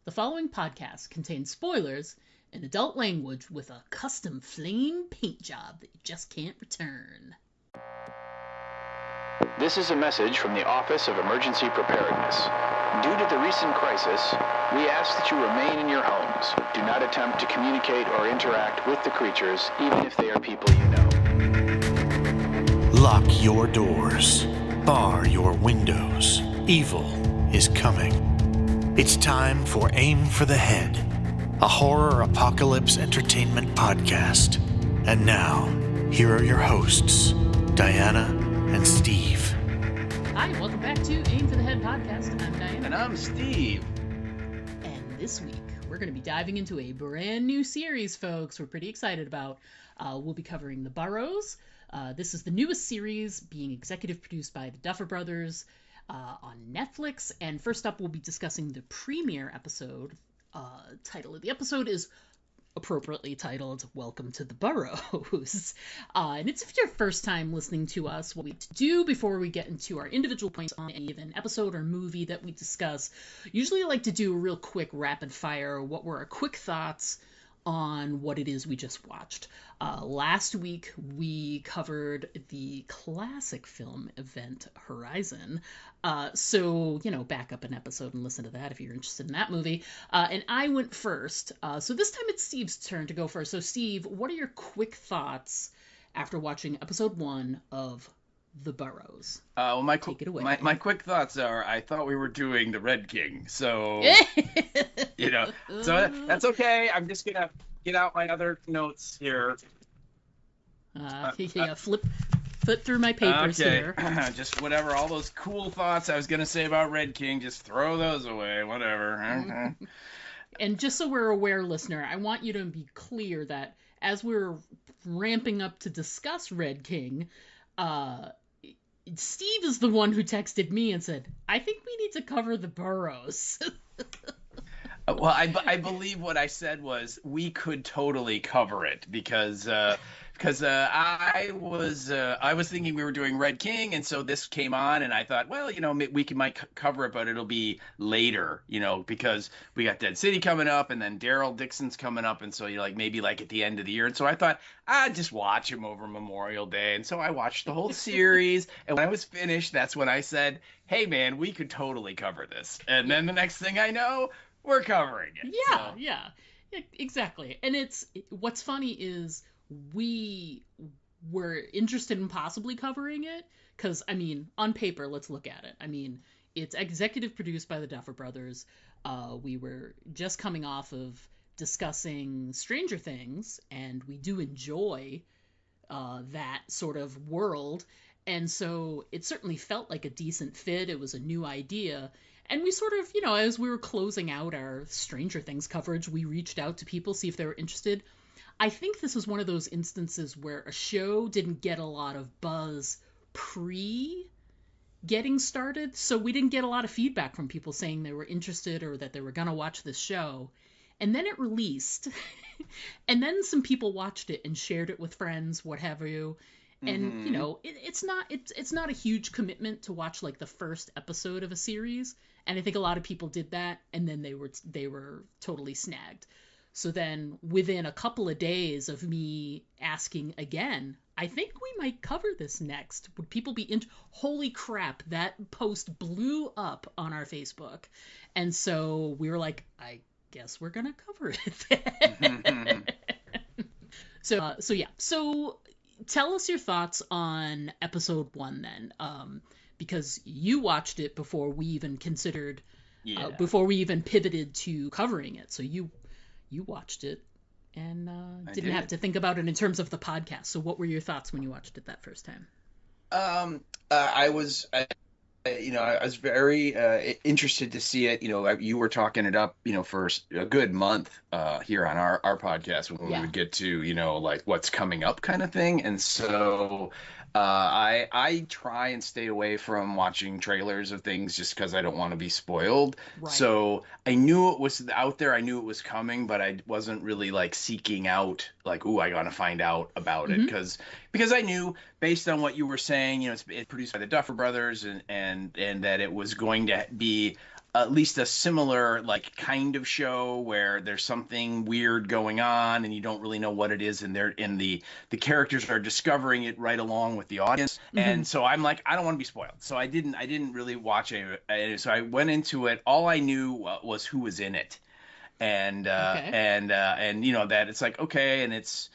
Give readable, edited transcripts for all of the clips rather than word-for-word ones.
The following podcast contains spoilers and adult language with a custom flame paint job that you just can't return. This is a message from the Office of Emergency Preparedness. Due to the recent crisis, we ask that you remain in your homes. Do not attempt to communicate or interact with the creatures, even if they are people you know. Lock your doors. Bar your windows. Evil is coming. It's time for Aim for the Head, a horror apocalypse entertainment podcast. And now, here are your hosts, Diana and Steve. Hi, welcome back to Aim for the Head podcast. I'm Diana. And I'm Steve. And this week, we're going to be diving into a brand new series, folks, we're pretty excited about. We'll be covering the Boroughs. This is the newest series being executive produced by the Duffer Brothers on Netflix. And first up, we'll be discussing the premiere episode. Title of the episode is appropriately titled Welcome to the Boroughs. And it's if your first time listening to us, what we do before we get into our individual points on any given episode or movie that we discuss. Usually I like to do a real quick rapid fire, what were our quick thoughts on what it is we just watched. Last week, we covered the classic film Event Horizon. So, back up an episode and listen to that if you're interested in that movie. And I went first. So this time it's Steve's turn to go first. So Steve, what are your quick thoughts after watching episode 1 of The Boroughs? Take it away. My quick thoughts are, I thought we were doing the Red King, so so that's okay. I'm just gonna get out my other notes here. Flip through my papers here. Just whatever, all those cool thoughts I was gonna say about Red King, just throw those away. Whatever. And just so we're aware, listener, I want you to be clear that as we're ramping up to discuss Red King, Steve is the one who texted me and said, I think we need to cover the Boroughs. Well, I believe what I said was we could totally cover it because I was thinking we were doing Red King, and so this came on, and I thought, well, we might cover it, but it'll be later, because we got Dead City coming up, and then Daryl Dixon's coming up, and so maybe at the end of the year, and so I thought I'd just watch him over Memorial Day, and so I watched the whole series, and when I was finished, that's when I said, hey man, we could totally cover this, and then the next thing I know, we're covering it. Yeah, exactly. And what's funny is we were interested in possibly covering it because, on paper, let's look at it. It's executive produced by the Duffer Brothers. We were just coming off of discussing Stranger Things, and we do enjoy that sort of world. And so it certainly felt like a decent fit. It was a new idea. And we sort of, as we were closing out our Stranger Things coverage, we reached out to people, see if they were interested. I think this is one of those instances where a show didn't get a lot of buzz pre-getting started, so we didn't get a lot of feedback from people saying they were interested or that they were going to watch this show. And then it released, and then some people watched it and shared it with friends, what have you. And, it's not a huge commitment to watch, the first episode of a series. And I think a lot of people did that, and then they were totally snagged. So then within a couple of days of me asking again, I think we might cover this next. Would people be holy crap, that post blew up on our Facebook. And so we were like, I guess we're going to cover it. So tell us your thoughts on episode 1 then, because you watched it before we even considered, before we even pivoted to covering it. So you watched it and didn't have to think about it in terms of the podcast. So what were your thoughts when you watched it that first time? I was very interested to see it. You were talking it up, for a good month here on our podcast when we would get to, what's coming up kind of thing. And so I try and stay away from watching trailers of things just because I don't want to be spoiled. Right. So I knew it was out there. I knew it was coming, but I wasn't really seeking out I got to find out about it because I knew based on what you were saying, it's produced by the Duffer Brothers and that it was going to be at least a similar like kind of show where there's something weird going on and you don't really know what it is, and the characters are discovering it right along with the audience. Mm-hmm. And so I'm like, I don't want to be spoiled, so I didn't really watch it. So I went into it, all I knew was who was in it, Okay. and that it's like, okay, and it's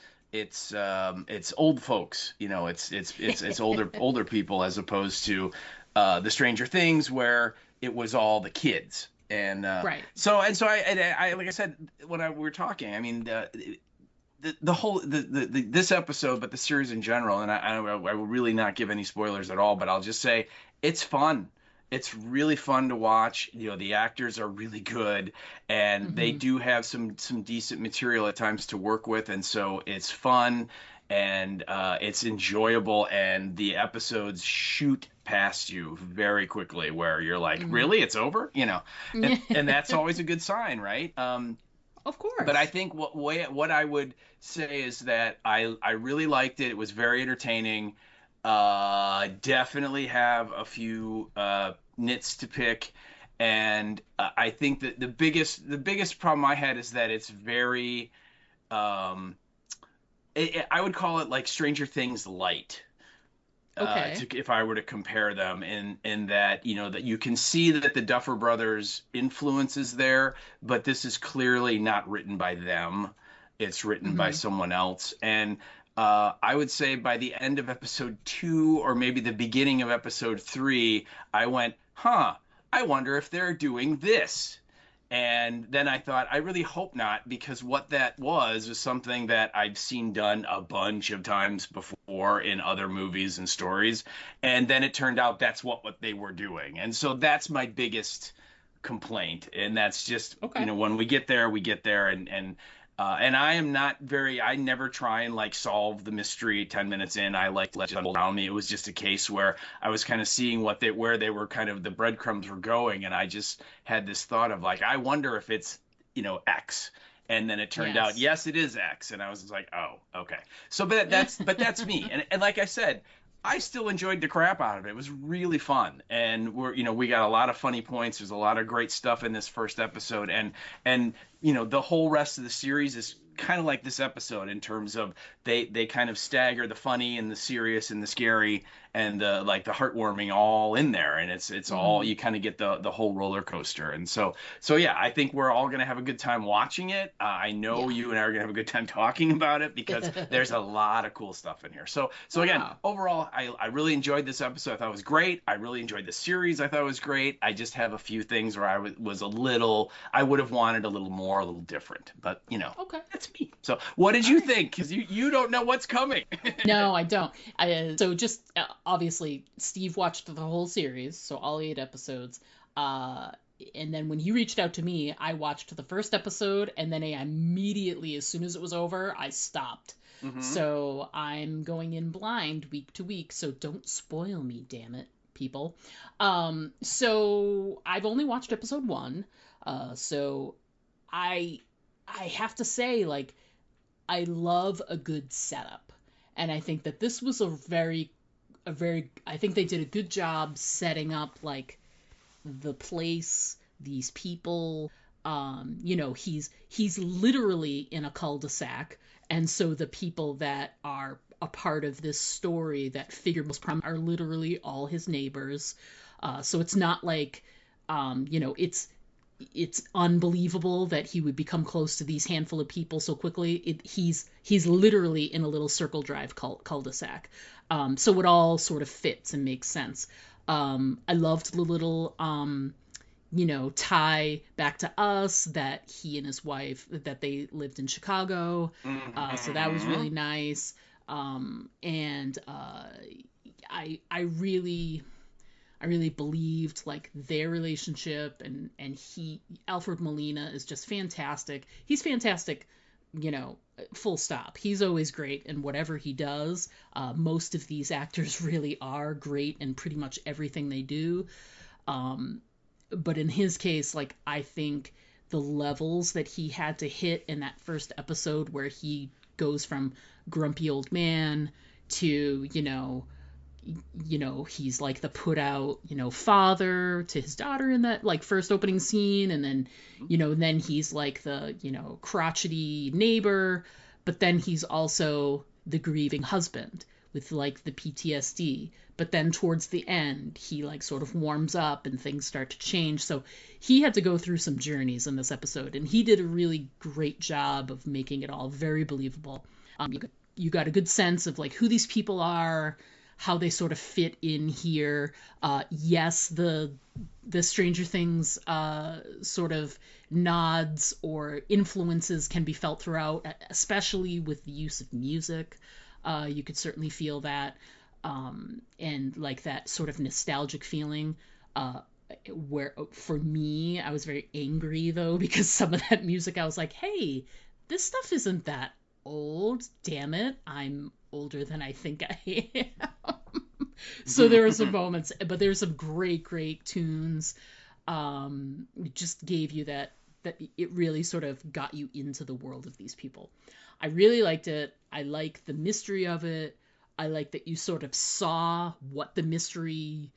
old folks, it's older people, as opposed to the Stranger Things where it was all the kids. And Right. so I like I said when we were talking, I mean the whole this episode, but the series in general, and I will really not give any spoilers at all, but I'll just say it's fun. It's really fun to watch. The actors are really good, and they Mm-hmm. do have some decent material at times to work with, and so it's fun, and it's enjoyable, and the episodes shoot past you very quickly, where you're like, Mm-hmm. really, it's over, and that's always a good sign, right? Of But I course. think what I would say is that I really liked it. It was very entertaining. Definitely have a few nits to pick, and I think that the biggest problem I had is that it's very um, I would call it like Stranger Things light. Okay. If I were to compare them, in that that you can see that the Duffer Brothers influence is there, but this is clearly not written by them. It's written by Mm-hmm. someone else, and I would say by the end of episode 2, or maybe the beginning of episode 3, I went, huh, I wonder if they're doing this. And then I thought, I really hope not, because what that was something that I've seen done a bunch of times before in other movies and stories. And then it turned out that's what they were doing. And so that's my biggest complaint. And that's just, Okay. when we get there, we get there. And I am not very, I never try and like solve the mystery 10 minutes in. I like let it unfold around me. It was just a case where I was kind of seeing where they were kind of the breadcrumbs were going. And I just had this thought of like, I wonder if it's, X. And then it turned out, Yes. yes, it is X. And I was just like, oh, okay. So, but that's me. And like I said, I still enjoyed the crap out of it. It was really fun. And we got a lot of funny points. There's a lot of great stuff in this first episode. And the whole rest of the series is kind of like this episode, in terms of they kind of stagger the funny and the serious and the scary and the heartwarming all in there, and it's all, Mm-hmm. you kind of get the whole roller coaster. And so yeah, I think we're all gonna have a good time watching it. I know Yeah. you and I are gonna have a good time talking about it, because there's a lot of cool stuff in here. So again, Wow. overall, I really enjoyed this episode. I thought it was great. I really enjoyed the series. I thought it was great. I just have a few things where was a little, I would have wanted a little more, a little different, but Okay. that's me. So what did you All right. think? Because you don't know what's coming. No, I don't. So just obviously, Steve watched the whole series, so all 8 episodes. Uh, and then when he reached out to me, I watched the first episode, and then I immediately, as soon as it was over, I stopped. Hmm. So I'm going in blind week to week. So don't spoil me, damn it, people. So I've only watched episode 1. So I I have to say, like, I love a good setup. And I think that this was I think they did a good job setting up, like, the place, these people. He's literally in a cul-de-sac, and so the people that are a part of this story that figure most prominent are literally all his neighbors. So it's not like, it's unbelievable that he would become close to these handful of people so quickly. He's literally in a little circle drive cul-de-sac. So it all sort of fits and makes sense. I loved the little tie back to us that he and his wife, that they lived in Chicago. So that was Hmm. really nice. And I really believed, like, their relationship, and Alfred Molina is just fantastic. He's fantastic, full stop. He's always great in whatever he does. Most of these actors really are great in pretty much everything they do. Um, but in his case, like, I think the levels that he had to hit in that first episode, where he goes from grumpy old man to, he's like the put out, father to his daughter in that like first opening scene, and then, then he's like the, crotchety neighbor, but then he's also the grieving husband with like the PTSD. But then towards the end, he like sort of warms up and things start to change. So he had to go through some journeys in this episode, and he did a really great job of making it all very believable. You got a good sense of like who these people are, how they sort of fit in here. Yes, the Stranger Things sort of nods or influences can be felt throughout, especially with the use of music. You could certainly feel that, and like that sort of nostalgic feeling. Where for me, I was very angry though, because some of that music, I was like, hey, this stuff isn't that old. Damn it, I'm older than I think I am. So there were some moments, but there were some great tunes. It just gave you that it really sort of got you into the world of these people. I really liked it. I like the mystery of it. I like that you sort of saw what the mystery.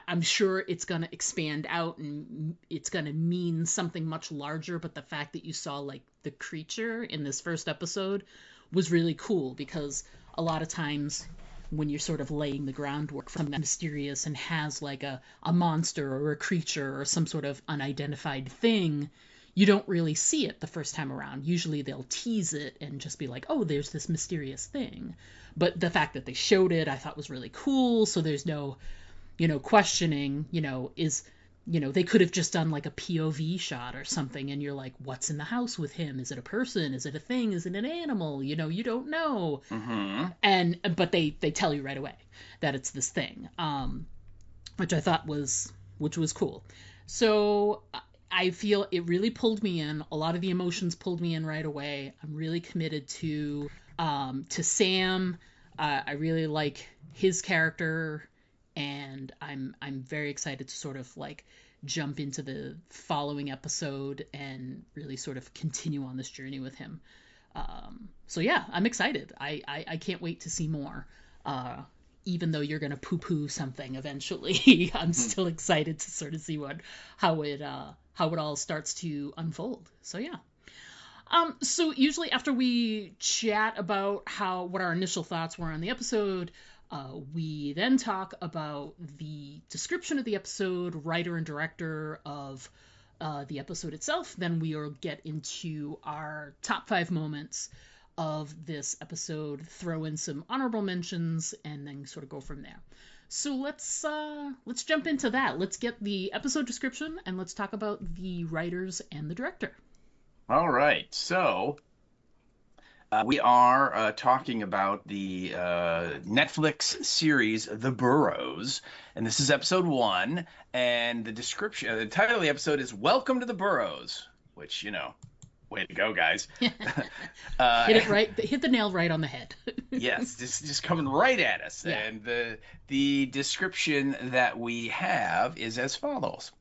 I'm sure it's going to expand out and it's going to mean something much larger, but the fact that you saw like the creature in this first episode was really cool, because a lot of times when you're sort of laying the groundwork for something mysterious and has like a monster or a creature or some sort of unidentified thing, you don't really see it the first time around. Usually they'll tease it and just be like, oh, there's this mysterious thing. But the fact that they showed it, I thought was really cool. So there's no, questioning, they could have just done like a POV shot or something. And you're like, what's in the house with him? Is it a person? Is it a thing? Is it an animal? You don't know. Mm-hmm. But they tell you right away that it's this thing, which I thought was cool. So I feel it really pulled me in. A lot of the emotions pulled me in right away. I'm really committed to Sam. I really like his character, and I'm very excited to sort of like jump into the following episode and really sort of continue on this journey with him. So yeah, I'm excited. I can't wait to see more. Even though you're going to poo-poo something eventually, I'm still excited to sort of see how it all starts to unfold. So yeah. So usually after we chat about what our initial thoughts were on the episode, we then talk about the description of the episode, writer and director of the episode itself. Then we'll get into our top 5 moments of this episode, throw in some honorable mentions, and then sort of go from there. So let's jump into that. Let's get the episode description, and let's talk about the writers and the director. All right. So we are talking about the Netflix series The Boroughs, and this is episode 1. And the description, the title of the episode is "Welcome to the Boroughs," which, way to go, guys. Hit it right. Hit the nail right on the head. Yes, just coming right at us. Yeah. And the description that we have is as follows.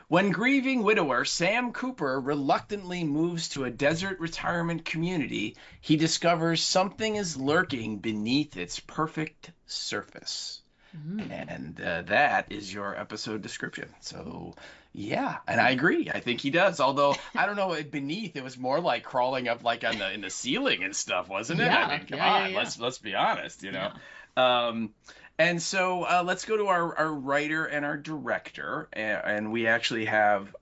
When grieving widower Sam Cooper reluctantly moves to a desert retirement community, he discovers something is lurking beneath its perfect surface. And that is your episode description. So, yeah, and I agree. I think he does. Although I don't know, beneath it was more like crawling up like in the ceiling and stuff, wasn't it? Yeah, I mean, come on, yeah. Let's be honest, Yeah. And so let's go to our writer and our director, and we actually have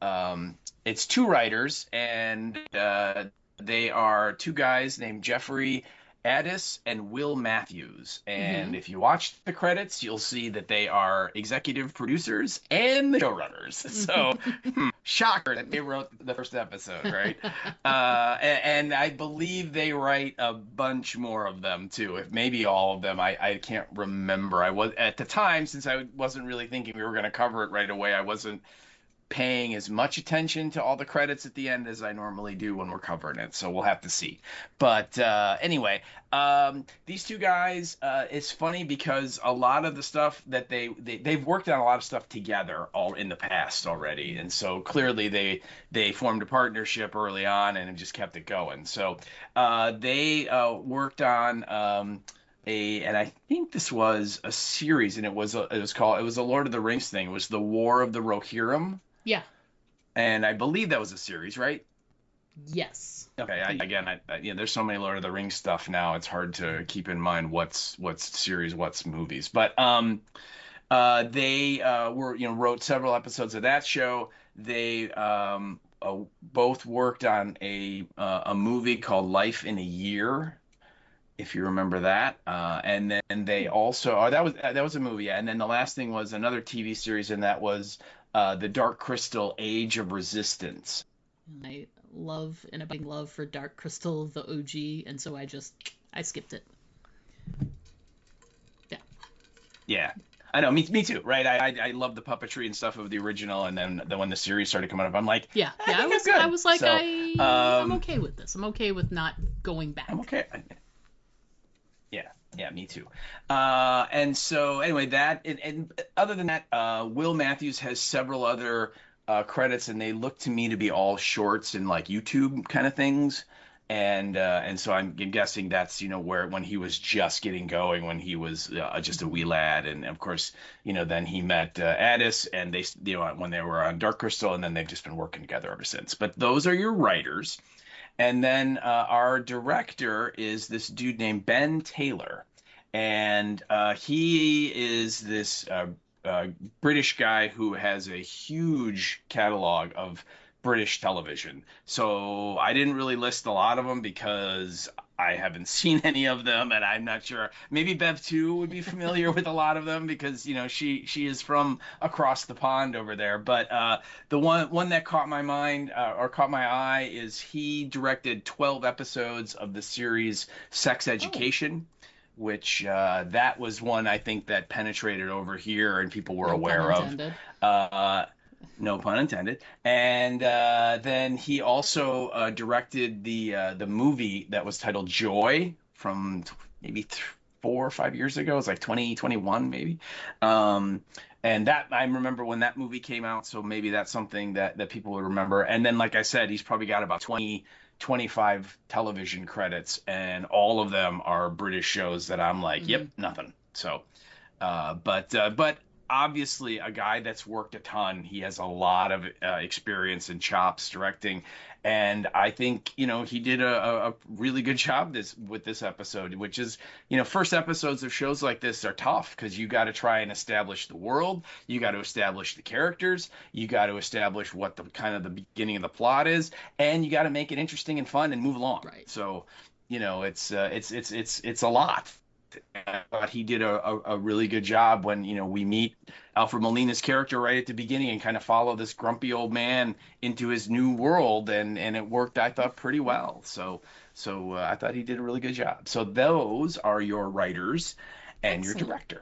it's 2 writers, and they are 2 guys named Jeffrey Addis and Will Matthews. And if you watch the credits, you'll see that they are executive producers and the showrunners. So, shocker that they wrote the first episode, right? And I believe they write a bunch more of them too. If maybe all of them, I can't remember. I was at the time, since I wasn't really thinking we were going to cover it right away, I wasn't paying as much attention to all the credits at the end as I normally do when we're covering it, so we'll have to see. But anyway, these 2 guys, it's funny because a lot of the stuff that they've worked on a lot of stuff together all in the past already, and so clearly they formed a partnership early on and just kept it going. So they worked on and I think this was a series, and it was a Lord of the Rings thing. It was the War of the Rohirrim, Yeah. and I believe that was a series, right? Yes. Okay. There's so many Lord of the Rings stuff now. It's hard to keep in mind what's series, what's movies. But they were wrote several episodes of that show. They both worked on a movie called Life in a Year, if you remember that. And then they also, that was a movie, yeah. And then the last thing was another TV series, and that was the Dark Crystal: Age of Resistance. I love and abiding love for Dark Crystal, the OG, and so I skipped it. Yeah. Yeah. I know, me too, right? I love the puppetry and stuff of the original, and then when the series started coming up, I'm like, Yeah, I yeah. think I'm good. I was like, So, I'm okay with this. I'm okay with not going back. I'm okay. Yeah, me too. And so anyway, and other than that, Will Matthews has several other credits, and they look to me to be all shorts and like YouTube kind of things. And so I'm guessing that's where when he was just getting going, when he was just a wee lad, and of course then he met Addis, and they when they were on Dark Crystal, and then they've just been working together ever since. But those are your writers. And then our director is this dude named Ben Taylor. And he is this British guy who has a huge catalog of British television. So I didn't really list a lot of them because I haven't seen any of them, and I'm not sure. Maybe Bev too would be familiar with a lot of them because she is from across the pond over there. But the one that caught my mind or caught my eye is he directed 12 episodes of the series Sex Education. Which that was one I think that penetrated over here and people were aware of. No pun intended. And then he also directed the movie that was titled Joy from maybe 4 or 5 years ago. It was like 2021 maybe. And that I remember when that movie came out, so maybe that's something that people would remember. And then, like I said, he's probably got about 25 television credits, and all of them are British shows that I'm like, yep, nothing. So, but obviously a guy that's worked a ton. He has a lot of experience and chops directing, and I think he did a really good job with this episode, which is first episodes of shows like this are tough because you got to try and establish the world, you got to establish the characters, you got to establish what the kind of the beginning of the plot is, and you got to make it interesting and fun and move along. Right. So it's a lot. I thought he did a really good job when we meet Alfred Molina's character right at the beginning and kind of follow this grumpy old man into his new world, and it worked, I thought, pretty well. So I thought he did a really good job. So those are your writers and Excellent. your director.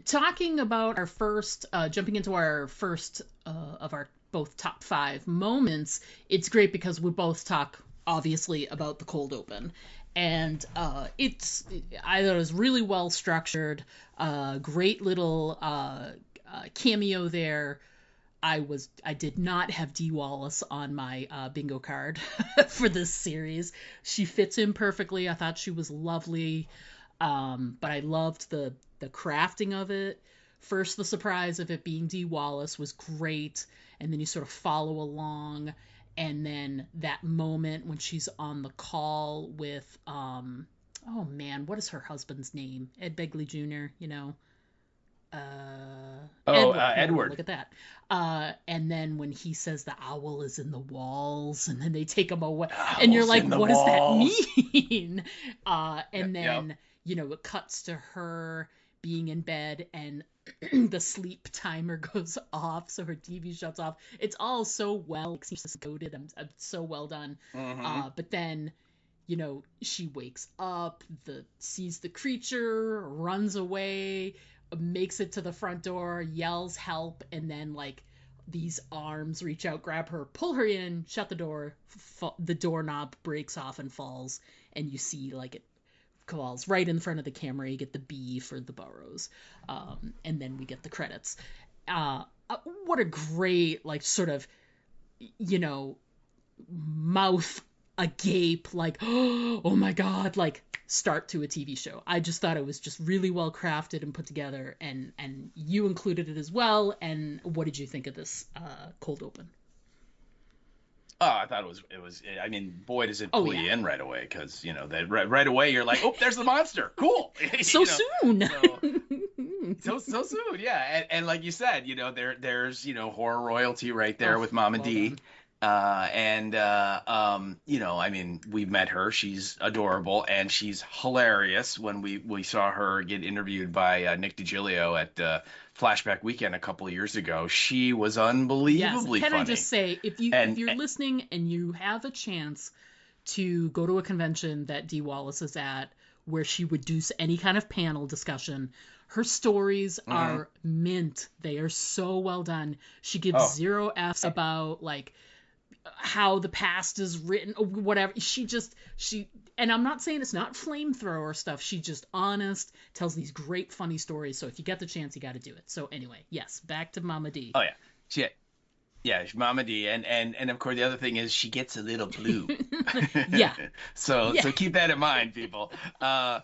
Talking about our first, jumping into our first of our both top 5 moments, it's great because we both talk obviously about the cold open. And I thought it was really well structured, great little cameo there. I did not have Dee Wallace on my bingo card for this series. She fits in perfectly. I thought she was lovely, but I loved the crafting of it. First, the surprise of it being Dee Wallace was great, and then you sort of follow along. And then that moment when she's on the call with, oh man, what is her husband's name? Ed Begley Jr., Edward. Look at that. And then when he says the owl is in the walls, and then they take him away, and you're like, what does that mean? And then, it cuts to her being in bed, and the sleep timer goes off, so her TV shuts off. It's all so well coded. I'm so well done. But then, she wakes up, sees the creature, runs away, makes it to the front door, yells help, and then like these arms reach out, grab her, pull her in, shut the door. The doorknob breaks off and falls, and you see like it falls right in front of the camera. You get the B for the Boroughs, and then we get the credits. What a great, like, sort of, mouth a gape, like, oh my God, like start to a TV show. I just thought it was just really well crafted and put together, and you included it as well. And what did you think of this cold open? Oh, I thought it was. I mean, boy, does it Oh pull yeah, you in right away, because that right away you're like, oh, there's the monster, cool. so soon. So soon, yeah. And like you said, there's horror royalty right there with Mama well D. done. I mean, we met her. She's adorable and she's hilarious. When we saw her get interviewed by Nick DiGilio at Flashback Weekend a couple of years ago, she was unbelievably Can funny. I just say, if you're listening and you have a chance to go to a convention that Dee Wallace is at, where she would do any kind of panel discussion, her stories are mint. They are so well done. She gives zero F's about like how the past is written or whatever. And I'm not saying it's not flamethrower stuff. She just honest, tells these great funny stories. So if you get the chance, you got to do it. So anyway, yes, back to Mama D. Oh yeah. Yeah, Mama D, and of course the other thing is she gets a little blue. Yeah. So keep that in mind, people. I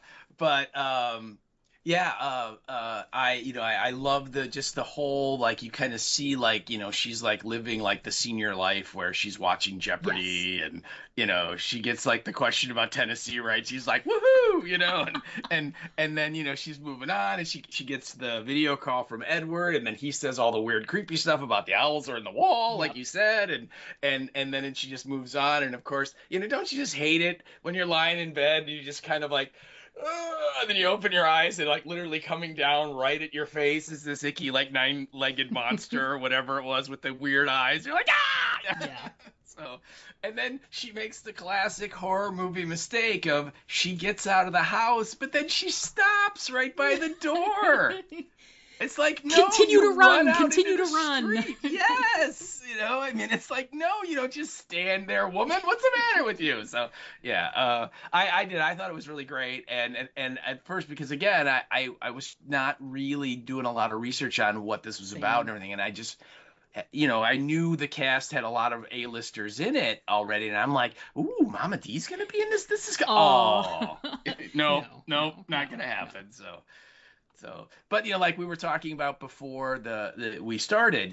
love the whole, like, you kind of see, like, she's like living like the senior life where she's watching Jeopardy, and she gets like the question about Tennessee, right? She's like, woohoo, and then she's moving on, and she gets the video call from Edward, and then he says all the weird creepy stuff about the owls are in the wall, like you said, and then she just moves on, and of course, don't you just hate it when you're lying in bed and you just kind of like, and then you open your eyes and like literally coming down right at your face is this icky like 9-legged monster or whatever it was with the weird eyes. You're like, ah! Yeah. So, and then she makes the classic horror movie mistake of she gets out of the house, but then she stops right by the door. It's like, no, continue to run, out continue into to the run. street. Yes, I mean, it's like, no, you don't just stand there, woman. What's the matter with you? So, yeah, I thought it was really great, and at first, because again, I was not really doing a lot of research on what this was about and everything, and I just, I knew the cast had a lot of A-listers in it already, and I'm like, ooh, Mama D's gonna be in this. This is no, not gonna happen. So, but like we were talking about before we started,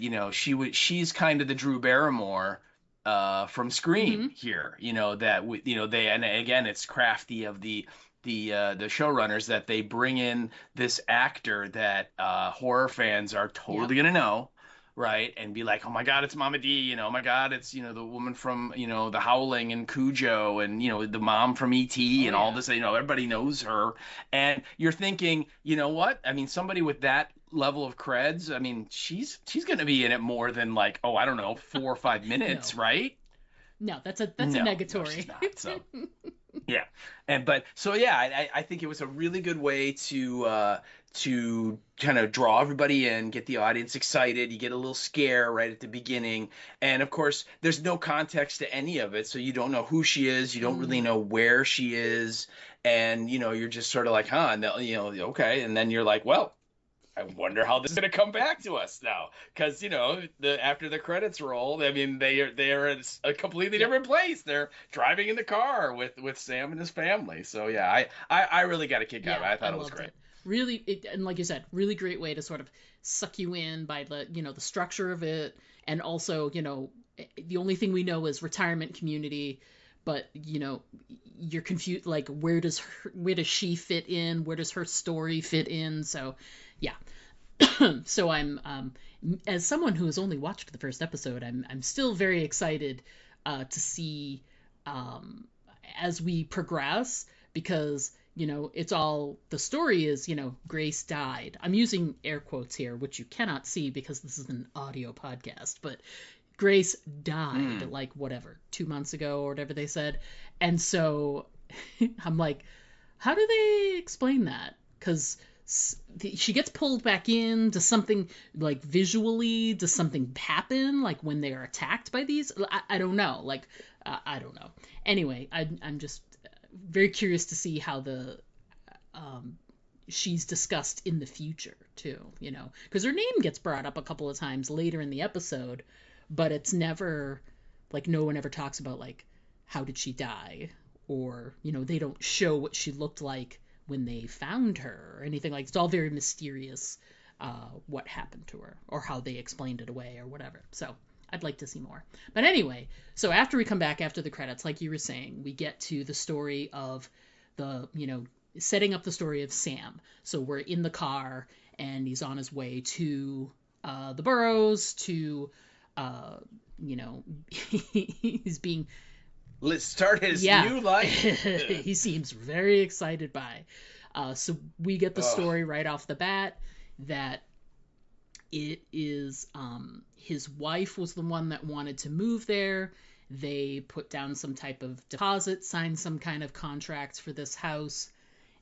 she's kind of the Drew Barrymore from Scream here, and again, it's crafty of the showrunners that they bring in this actor that horror fans are totally gonna know, right, and be like, oh my God, it's Mama D, oh my God, it's the woman from The Howling and Cujo, and the mom from E.T. and all this, everybody knows her, and you're thinking, what, I mean, somebody with that level of creds, I mean, she's gonna be in it more than like, oh, I don't know, 4 or 5 minutes, right? No, that's a negatory. No, she's not, so. Yeah, I think it was a really good way to kind of draw everybody in, get the audience excited. You get a little scare right at the beginning, and of course, there's no context to any of it, so you don't know who she is, you don't really know where she is, and you're just sort of like, huh, and okay, and then you're like, well, I wonder how this is going to come back to us now, because after the credits roll, I mean, they are in a completely different place. They're driving in the car with Sam and his family. So yeah, I really got a kick out of it. I thought it was great. Really, and like you said, really great way to sort of suck you in by the the structure of it, and also the only thing we know is retirement community, but you're confused, like where does she fit in, where does her story fit in, so yeah. So I'm as someone who has only watched the first episode, I'm still very excited to see as we progress, because it's all, the story is Grace died. I'm using air quotes here, which you cannot see because this is an audio podcast, but Grace died like 2 months ago or whatever they said. And so I'm like, how do they explain that? Because she gets pulled back in. Does something, like, visually, does something happen, like when they are attacked by these? I don't know. Like, I don't know. Anyway, I'm just very curious to see how she's discussed in the future too, because her name gets brought up a couple of times later in the episode, but it's never like, no one ever talks about like how did she die? Or, they don't show what she looked like when they found her or anything like. It's all very mysterious, what happened to her or how they explained it away or whatever. So I'd like to see more. But anyway, so after we come back after the credits, like you were saying, we get to the story of the, setting up the story of Sam. So we're in the car and he's on his way to the Boroughs to, he's being... Let's start his new life. He seems very excited by. So we get the story right off the bat that it is his wife was the one that wanted to move there. They put down some type of deposit, signed some kind of contract for this house,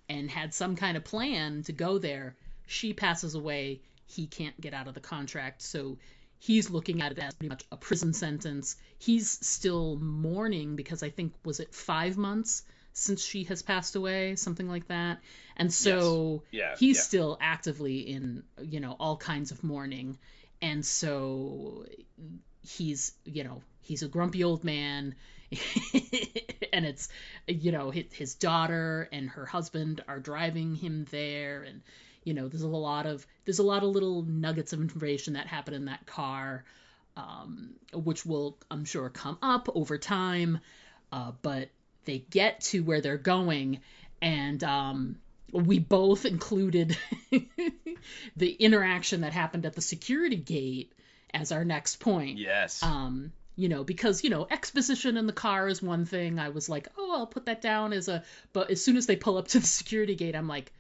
and had some kind of plan to go there. She passes away. He can't get out of the contract, so he's looking at it as pretty much a prison sentence. He's still mourning because I think, was it 5 months since she has passed away, something like that. And so he's still actively in, all kinds of mourning. And so he's a grumpy old man. And it's, his daughter and her husband are driving him there. And, there's a lot of little nuggets of information that happen in that car, which will, I'm sure, come up over time. But they get to where they're going, and we both included the interaction that happened at the security gate as our next point. Yes. Because, exposition in the car is one thing. I was like, oh, I'll put that down but as soon as they pull up to the security gate, I'm like,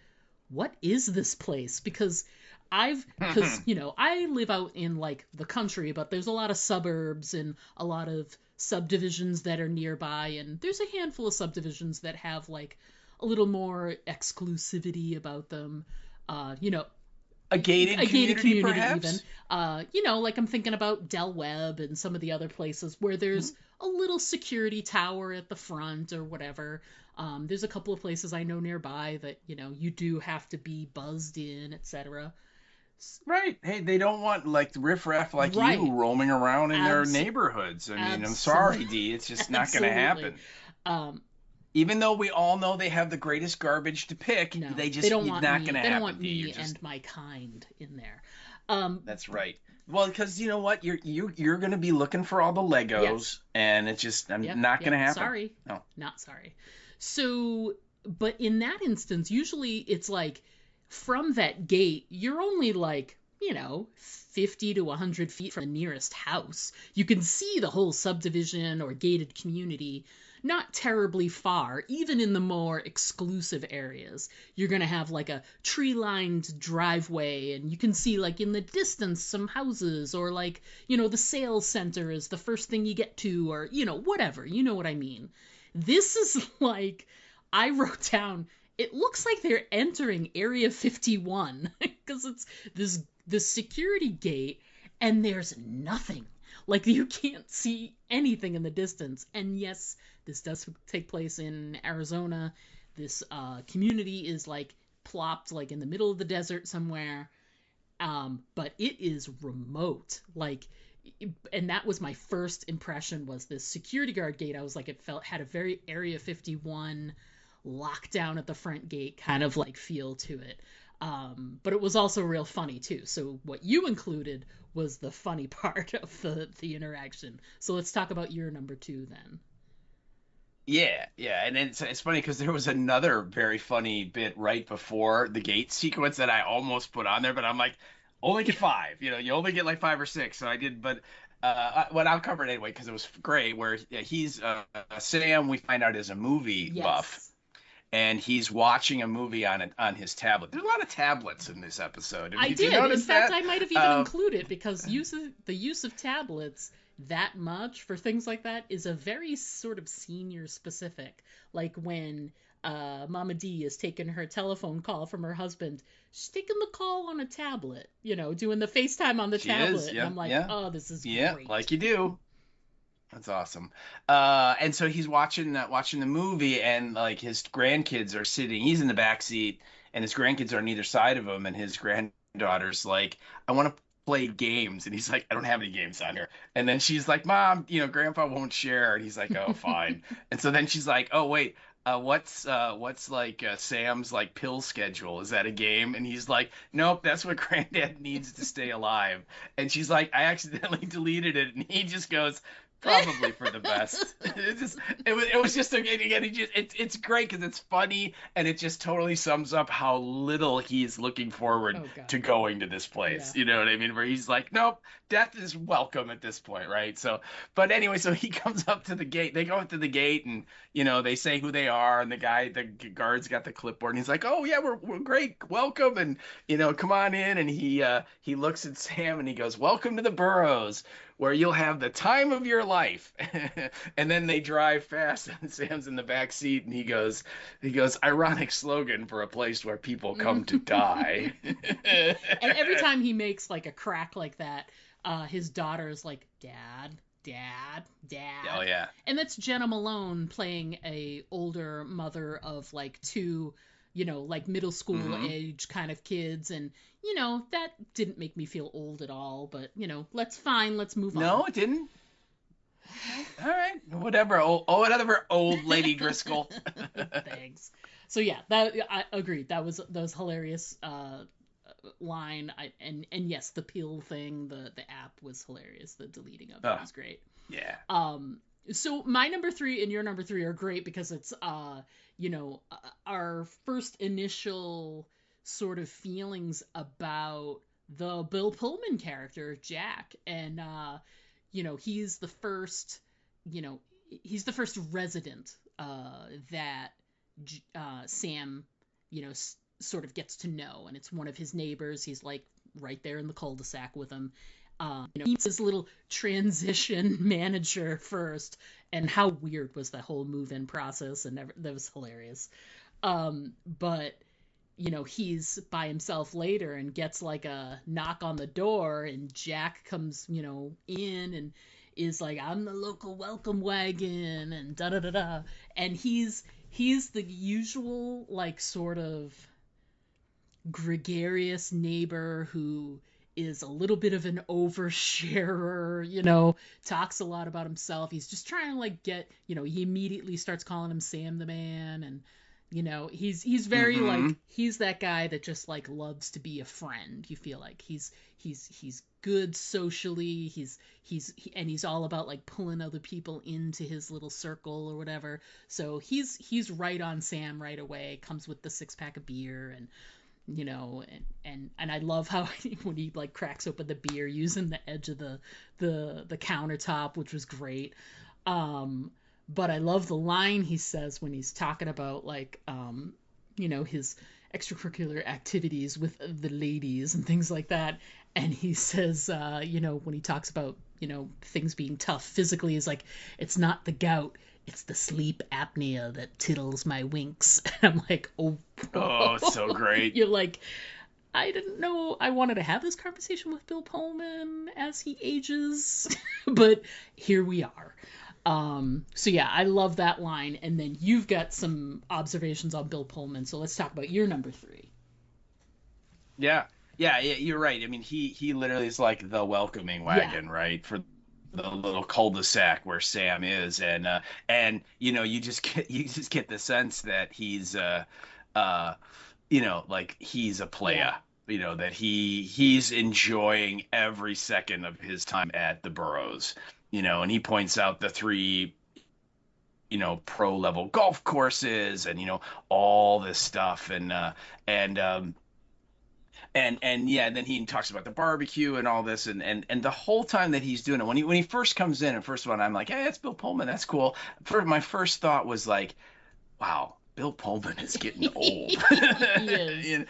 what is this place? Because I live out in like the country, but there's a lot of suburbs and a lot of subdivisions that are nearby, and there's a handful of subdivisions that have like a little more exclusivity about them. A gated community perhaps? Even. Like I'm thinking about Del Webb and some of the other places where there's a little security tower at the front or whatever. There's a couple of places I know nearby that, you do have to be buzzed in, etc. Right. Hey, they don't want like riffraff like you roaming around in their neighborhoods. I mean, I'm sorry, Dee. It's just not going to happen. Even though we all know they have the greatest garbage to pick, they don't want not going to happen. They don't want me and my kind in there. That's right. Well, because you know what, you're going to be looking for all the Legos, and it's just not going to happen. Sorry, no, not sorry. So, but in that instance, usually it's like from that gate, you're only like 50 to 100 feet from the nearest house. You can see the whole subdivision or gated community. Not terribly far, even in the more exclusive areas. You're going to have like a tree-lined driveway, and you can see like in the distance some houses, or like, the sales center is the first thing you get to, or, whatever. You know what I mean? This is like, I wrote down, it looks like they're entering Area 51, because it's this security gate, and there's nothing. Like, you can't see anything in the distance. And yes, this does take place in Arizona. This community is like plopped like in the middle of the desert somewhere. But it is remote. Like, and that was my first impression, was this security guard gate. I was like, had a very Area 51 lockdown at the front gate kind of like feel to it. But it was also real funny too. So what you included was the funny part of the interaction. So let's talk about your number 2 then. Yeah, and it's funny because there was another very funny bit right before the gate sequence that I almost put on there, but I'm like, only get 5. You only get like 5 or 6. So I did, but I'll cover it anyway because it was great. Where he's Sam, we find out, is a movie buff. And he's watching a movie on his tablet. There's a lot of tablets in this episode. I did. In fact, I might have even included, because the use of tablets that much for things like that is a very sort of senior specific. Like when Mama D is taking her telephone call from her husband, she's taking the call on a tablet, doing the FaceTime on the tablet. And I'm like, oh, this is great. Yeah, like you do. That's awesome. And so he's watching the movie, and like his grandkids are sitting. He's in the back seat, and his grandkids are on either side of him. And his granddaughter's like, "I want to played games, and he's like, I don't have any games on here. And then she's like, Mom, Grandpa won't share. And he's like, oh, fine. And so then she's like, oh, wait, what's like Sam's like pill schedule? Is that a game? And he's like, nope, that's what Granddad needs to stay alive. And she's like, I accidentally deleted it. And he just goes, probably for the best. It was just again, it's great because it's funny, and it just totally sums up how little he's looking forward to going to this place. Yeah. You know what I mean? Where he's like, nope, death is welcome at this point, right? So, but anyway, so he comes up to the gate. They go up to the gate, and they say who they are, and the guard's got the clipboard, and he's like, oh yeah, we're great, welcome, and come on in. And he looks at Sam, and he goes, welcome to the Boroughs, where you'll have the time of your life. And then they drive fast, and Sam's in the back seat, and he goes, ironic slogan for a place where people come to die. And every time he makes like a crack like that, his daughter is like, Dad, Dad, Dad. Oh yeah. And that's Jenna Malone playing a older mother of like two, like middle school age kind of kids. And that didn't make me feel old at all, but let's move on. No, it didn't. All right, whatever. Whatever, old lady Driscoll. Thanks. So yeah, that I agreed. That was hilarious line. And yes, the pill thing, the app was hilarious. The deleting of it was great. Yeah. So my number 3 and your number 3 are great because it's our first initial sort of feelings about the Bill Pullman character, Jack. And he's the first resident that Sam sort of gets to know, and it's one of his neighbors. He's like right there in the cul-de-sac with him. He's his little transition manager first, and how weird was that whole move-in process, and that was hilarious. But he's by himself later and gets like a knock on the door, and Jack comes in and is like, I'm the local welcome wagon, and da da da da. And he's the usual like sort of gregarious neighbor who is a little bit of an oversharer, talks a lot about himself. He's just trying to like get, he immediately starts calling him Sam the Man, and he's very like, he's that guy that just like loves to be a friend. You feel like he's good socially. He's all about like pulling other people into his little circle or whatever. So he's right on Sam right away. Comes with the 6-pack of beer, and and I love how when he like cracks open the beer using the edge of the countertop, which was great. But I love the line he says when he's talking about like his extracurricular activities with the ladies and things like that. And he says, when he talks about, things being tough physically, is like, it's not the gout, it's the sleep apnea that tittles my winks. And I'm like, oh, bro. Oh, so great. You're like, I didn't know I wanted to have this conversation with Bill Pullman as he ages, but here we are. So yeah, I love that line. And then you've got some observations on Bill Pullman. So let's talk about your number 3. Yeah, you're right. I mean, he literally is like the welcoming wagon, right? For the little cul-de-sac where Sam is, and you just get the sense that he's like he's a playa. That he's enjoying every second of his time at the Boroughs. And he points out the 3 pro level golf courses, and all this stuff, and then he talks about the barbecue and all this, and the whole time that he's doing it, when he first comes in, and first of all, I'm like, hey, that's Bill Pullman, that's cool. My first thought was like, wow, Bill Pullman is getting old. He is.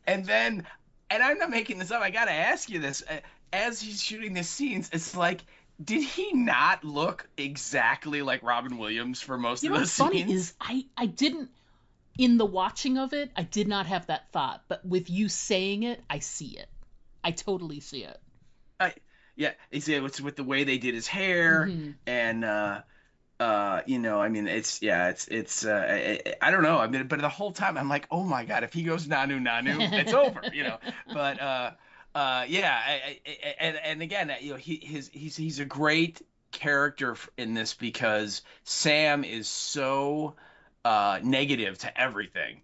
And I'm not making this up, I gotta ask you this. As he's shooting these scenes, it's like, did he not look exactly like Robin Williams for most of those scenes? What's funny is I didn't, in the watching of it, I did not have that thought, but with you saying it, I see it. I totally see it. You see it's with the way they did his hair, and I mean, it's I don't know. I mean, but the whole time I'm like, oh my God, if he goes Nanu, it's over, But Yeah, and again, you know, he's a great character in this because Sam is so negative to everything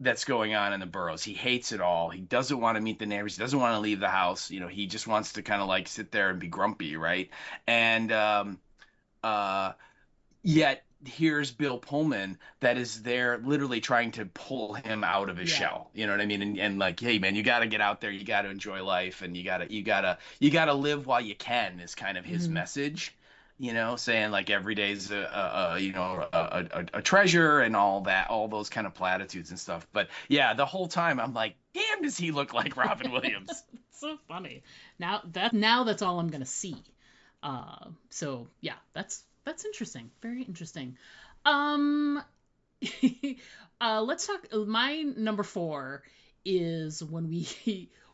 that's going on in the Boroughs. He hates it all. He doesn't want to meet the neighbors. He doesn't want to leave the house. You know, he just wants to kind of like sit there and be grumpy, right? And uh, Yet here's Bill Pullman that is there literally trying to pull him out of his Yeah. shell. You know what I mean? And like, hey man, you got to get out there, you got to enjoy life, and you got to live while you can is kind of his Hmm. message. You know, saying like every day's you know a treasure and all that, all those kind of platitudes and stuff. But yeah, the whole time I'm like, damn, does he look like Robin Williams? So funny. Now that's all I'm gonna see. So yeah, that's interesting. Very interesting. Um, let's talk. My number four is when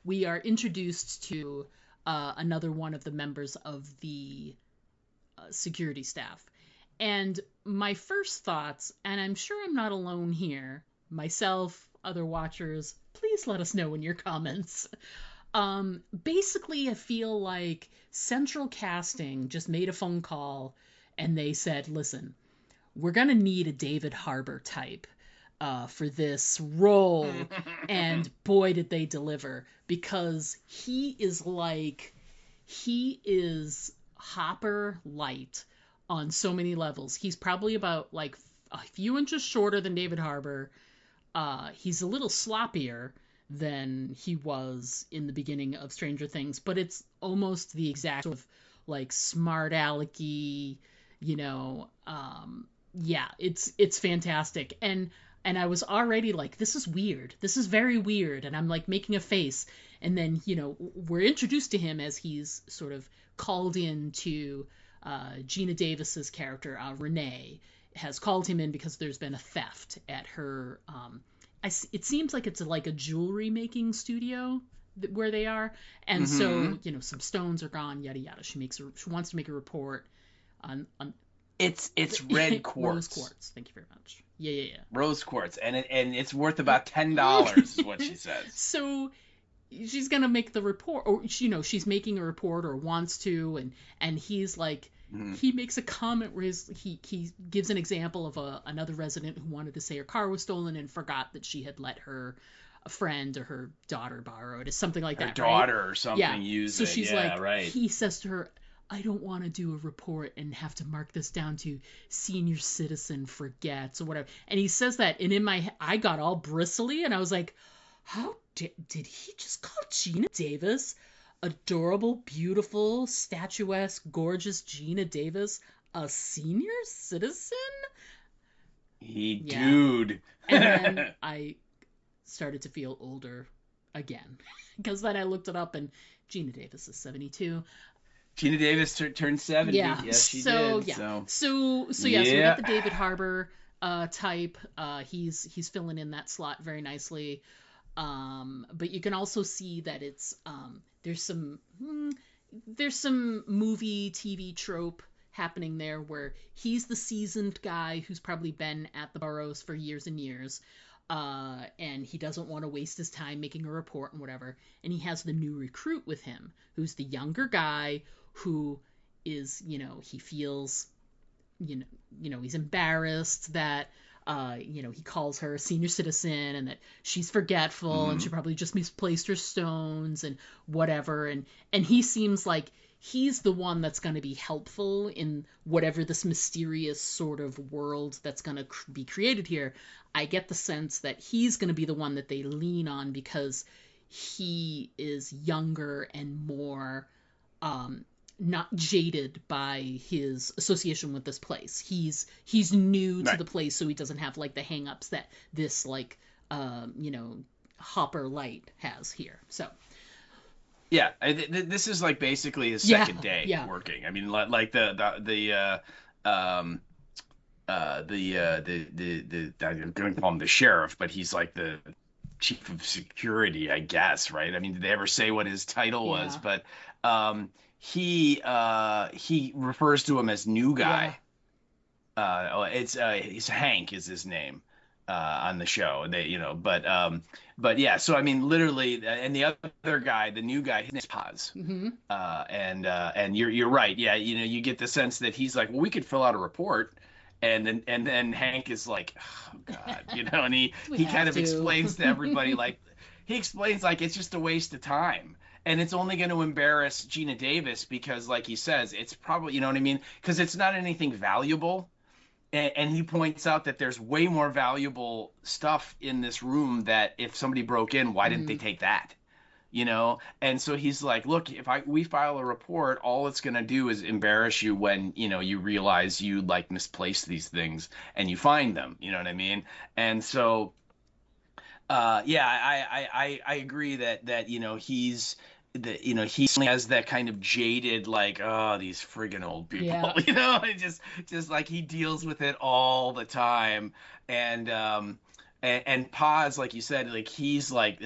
we are introduced to another one of the members of the security staff. And my first thoughts, and I'm sure I'm not alone here, myself, other watchers, please let us know in your comments. Basically, I feel like Central Casting just made a phone call and they said, listen, we're going to need a David Harbour type for this role. And boy, did they deliver, because he is Hopper light on so many levels. He's probably about like a few inches shorter than David Harbour. He's a little sloppier than he was in the beginning of Stranger Things, but it's almost the exact sort of like smart alecky, you know. Yeah, it's fantastic. And I was already like, this is weird. This is very weird. And I'm like making a face. And then, you know, we're introduced to him as he's sort of called in to Gina Davis's character, Renee, has called him in because there's been a theft at her. It seems like it's like a jewelry making studio where they are. And so, you know, some stones are gone, yada, yada. She wants to make a report on It's red rose quartz. quartz. Thank you very much. Yeah. Rose quartz, and it's worth about $10 is what she says. So she's gonna make the report, or you know, she's making a report or wants to, and he's like, he makes a comment where he gives an example of another resident who wanted to say her car was stolen and forgot that she had let her a friend or her daughter borrow it, or something like Her that, daughter right? or something Yeah. used So it. she's Yeah, like, right. he says to her, I don't want to do a report and have to mark this down to senior citizen forgets or whatever. And he says that, and in my I got all bristly, and I was like, how did he just call Gina Davis, adorable, beautiful, statuesque, gorgeous Gina Davis, a senior citizen? Yeah. Dude. And then I started to feel older again, because then I looked it up, and Gina Davis is 72. Gina Davis turned 70. Yeah. Yes, she So did. yeah. So So yeah. So we got the David Harbour type. He's filling in that slot very nicely. But you can also see that it's there's some movie TV trope happening there where he's the seasoned guy who's probably been at the Boroughs for years and years. And he doesn't want to waste his time making a report and whatever. And he has the new recruit with him, who's the younger guy who is, you know, he feels, he's embarrassed that, he calls her a senior citizen and that she's forgetful and she probably just misplaced her stones and whatever. And he seems like he's the one that's going to be helpful in whatever this mysterious sort of world that's going to be created here. I get the sense that he's going to be the one that they lean on because he is younger and more not jaded by his association with this place. He's new to the place, so he doesn't have like the hangups that this like Hopper light has here. So yeah, this is like basically his second day working. I mean, like I'm going to call him the sheriff, but he's like the chief of security, I guess, right? I mean, did they ever say what his title was? But he refers to him as new guy. He's Hank is his name. on the show. They, but yeah. So I mean, literally, and the other guy, the new guy, his name's Paz. Mm-hmm. And you're right. Yeah, you get the sense that he's like, well, we could fill out a report. And then Hank is like, oh God, and We he kind have of to. explains to everybody like he explains like it's just a waste of time. And it's only going to embarrass Gina Davis because, like he says, it's probably, you know what I mean? Because it's not anything valuable. And he points out that there's way more valuable stuff in this room that if somebody broke in, why didn't they Mm, take that? And so he's like, look, if we file a report, all it's going to do is embarrass you when you realize you like misplaced these things and you find them, you know what I mean? And so yeah, I agree that he's he has that kind of jaded like, oh, these friggin' old people, yeah. it just like he deals with it all the time. And Paz, like you said, like he's like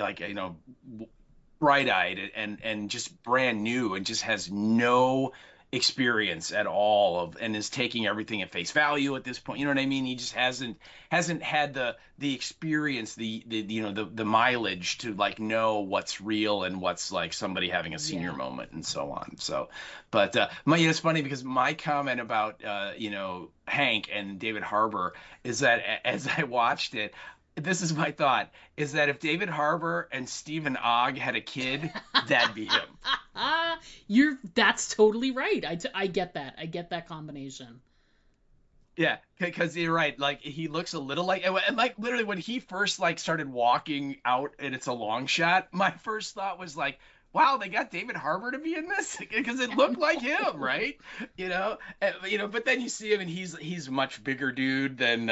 bright-eyed and just brand new and just has no experience at all and is taking everything at face value at this point. You know what I mean? He just hasn't had the experience, the mileage to like know what's real and what's like somebody having a senior Yeah. moment and so on. So, but it's funny because my comment about Hank and David Harbour is that as I watched it, this is my thought, is that if David Harbour and Stephen Ogg had a kid, that'd be him. That's totally right. I get that. I get that combination. Yeah, because you're right. Like he looks a little like, and like literally when he first like started walking out and it's a long shot, my first thought was like, wow, they got David Harbour to be in this because it looked like him, right? But then you see him and he's much bigger dude than